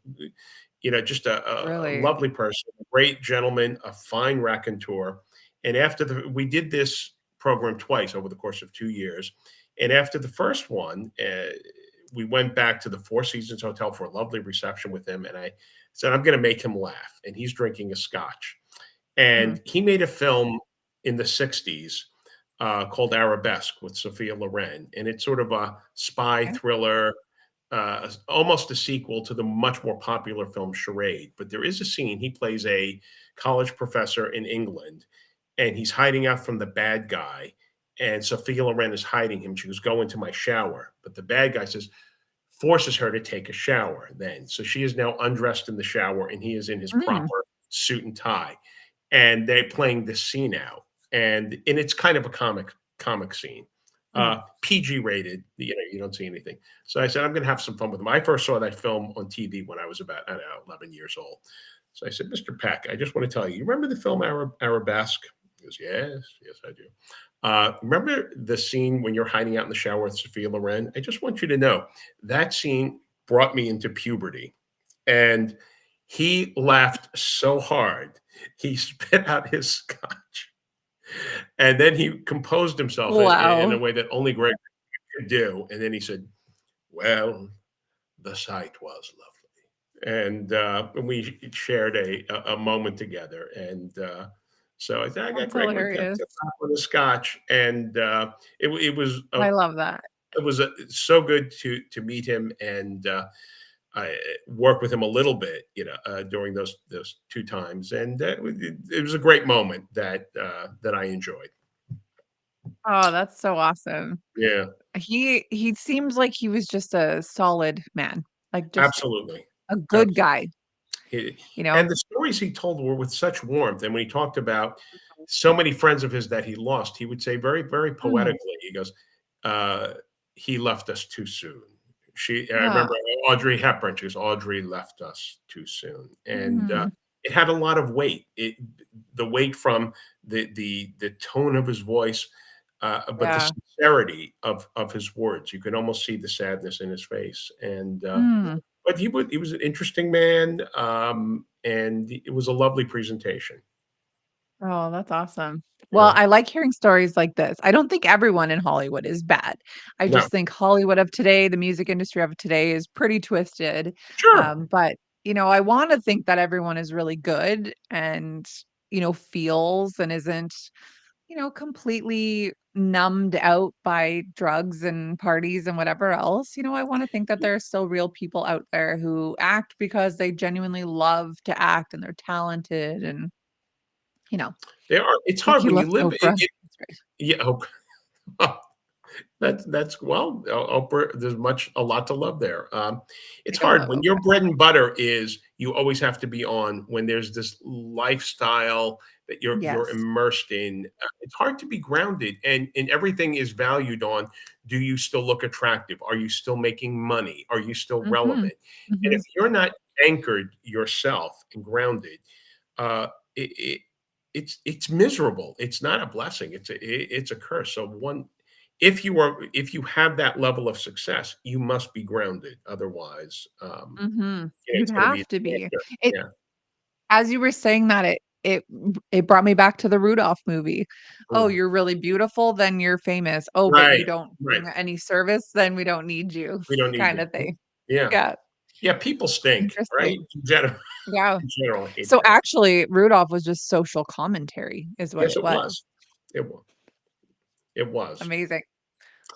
just a Really. lovely person, a great gentleman, a fine raconteur. And we did this program twice over the course of 2 years, and after the first one, we went back to the Four Seasons Hotel for a lovely reception with him, and I said, "I'm going to make him laugh," and he's drinking a scotch, Mm, and he made a film in the '60s called Arabesque with Sophia Loren, and it's sort of a spy okay. thriller, almost a sequel to the much more popular film Charade. But there is a scene he plays a college professor in England, and he's hiding out from the bad guy. And Sophia Loren is hiding him. She goes, "Go into my shower." But the bad guy forces her to take a shower then. So she is now undressed in the shower, and he is in his Mm, proper suit and tie. And they're playing this scene out. And it's kind of a comic scene. mm. PG rated, you don't see anything. So I said, I'm gonna have some fun with him. I first saw that film on TV when I was about, I don't know, 11 years old. So I said, Mr. Peck, I just want to tell you, you remember the film Arabesque? He goes, yes, yes, I do. Remember the scene when you're hiding out in the shower with Sophia Loren? I just want you to know that scene brought me into puberty. And he laughed so hard, he spit out his scotch. And then he composed himself in a Wow. way that only Greg could do. And then he said, well, the sight was lovely. And we shared a moment together. And so I said, I got That's Greg with hilarious. the scotch. And it was I love that. so good to meet him and I worked with him a little bit, during those two times, and it was a great moment that I enjoyed. Oh, that's so awesome. Yeah, He seems like he was just a solid man, like, just absolutely, a good absolutely. guy, He, you know? and the stories he told were with such warmth. And when he talked about so many friends of his that he lost, he would say very, very Mm. poetically, he goes, uh, "He left us too soon." I Ah, remember Audrey Hepburn. She goes, "Audrey left us too soon," and mhm. it had a lot of weight. The weight from the tone of his voice, but the Yeah. sincerity of his words. You could almost see the sadness in his face, and Mm. but he was an interesting man, and it was a lovely presentation. Oh, that's awesome. Well, Yeah. I like hearing stories like this. I don't think everyone in Hollywood is bad. I No. just think Hollywood of today, the music industry of today is pretty twisted. Sure. But, I wanna think that everyone is really good and, feels and isn't, completely numbed out by drugs and parties and whatever else. I wanna think that there are still real people out there who act because they genuinely love to act and they're talented and you know, They are. It's hard Becky when you loves live Oprah. in That's right. yeah, that's well, Oprah, there's a lot to love there. I It's do hard love when your Oprah. bread and butter is you always have to be on when there's this lifestyle that you're Yes. immersed in. It's hard to be grounded, and everything is valued on: do you still look attractive? Are you still making money? Are you still Mhm. relevant? And if Mhm. you're not anchored yourself and grounded, uh, it it's miserable. It's not a blessing. It's a curse. So one, if you have that level of success, you must be grounded. Otherwise, Mhm. You'd it's going to be a have to be. disaster. It Yeah. As you were saying that, it brought me back to the Rudolph movie. "Oh, Mm. you're really beautiful, then you're famous. Oh, but you Right. don't Right. bring any service, then we don't need you," We don't need kinda you. thing. Yeah. Yeah, Yeah. People stink, right? interesting. Yeah. In general, I hate So, that. actually, Rudolph was just social commentary is what Yes, it it was. was. It was. It was. Amazing.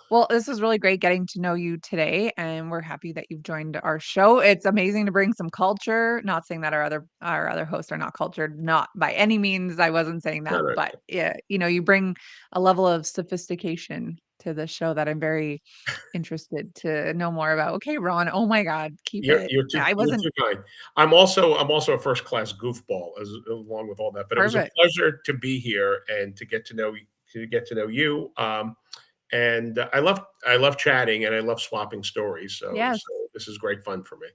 Well, this was really great getting to know you today, and we're happy that you've joined our show. It's amazing to bring some culture. Not saying that our other hosts are not cultured, not by any means. I wasn't saying No, that, no, but no. yeah, you bring a level of sophistication to the show that I'm very interested to know more about. Okay, Ron. Oh my God, keep it. I You're wasn't too kind. I'm also a first class goofball as along with all that. But it was a perfect. pleasure to be here and to get to know you. And I love chatting and I love swapping stories. So Yes. this is great fun for me.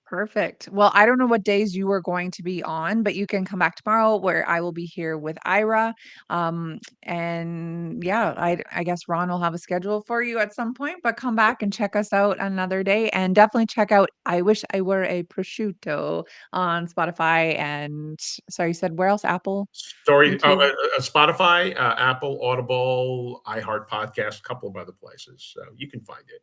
Perfect. Well, I don't know what days you are going to be on, but you can come back tomorrow where I will be here with Ira. And yeah, I guess Ron will have a schedule for you at some point, but come back and check us out another day and definitely check out I Wish I Were a Prosciutto on Spotify and sorry, you said where else? Apple, Story, YouTube. Spotify, Apple, Audible, iHeart Podcast, a couple of other places. So you can find it.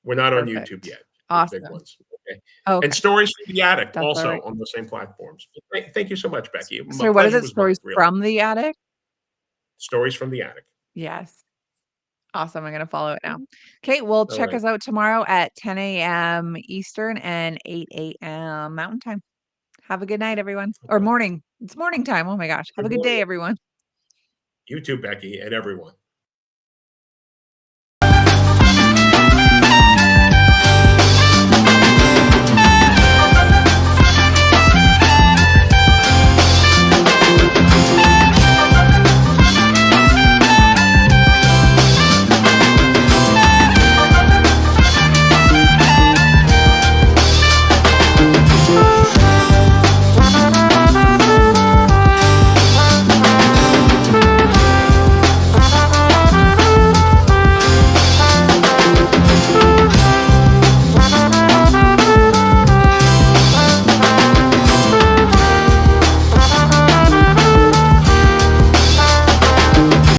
We're not on YouTube Perfect. yet, the big Awesome. ones. Okay. And Okay. Stories from the Attic That's all also right. on the same platforms. Thank you so much, Becky. My So what is pleasure it? was mine, Stories really. from the attic? Stories from the Attic. Yes. Awesome, I'm gonna follow it now. Okay, well, All check right. us out tomorrow at 10 a.m. Eastern and 8 a.m. Mountain Time. Have a good night, everyone. Or Okay. morning. It's morning time. Oh my gosh. Have a Good good day, morning. everyone. You too, Becky, and everyone.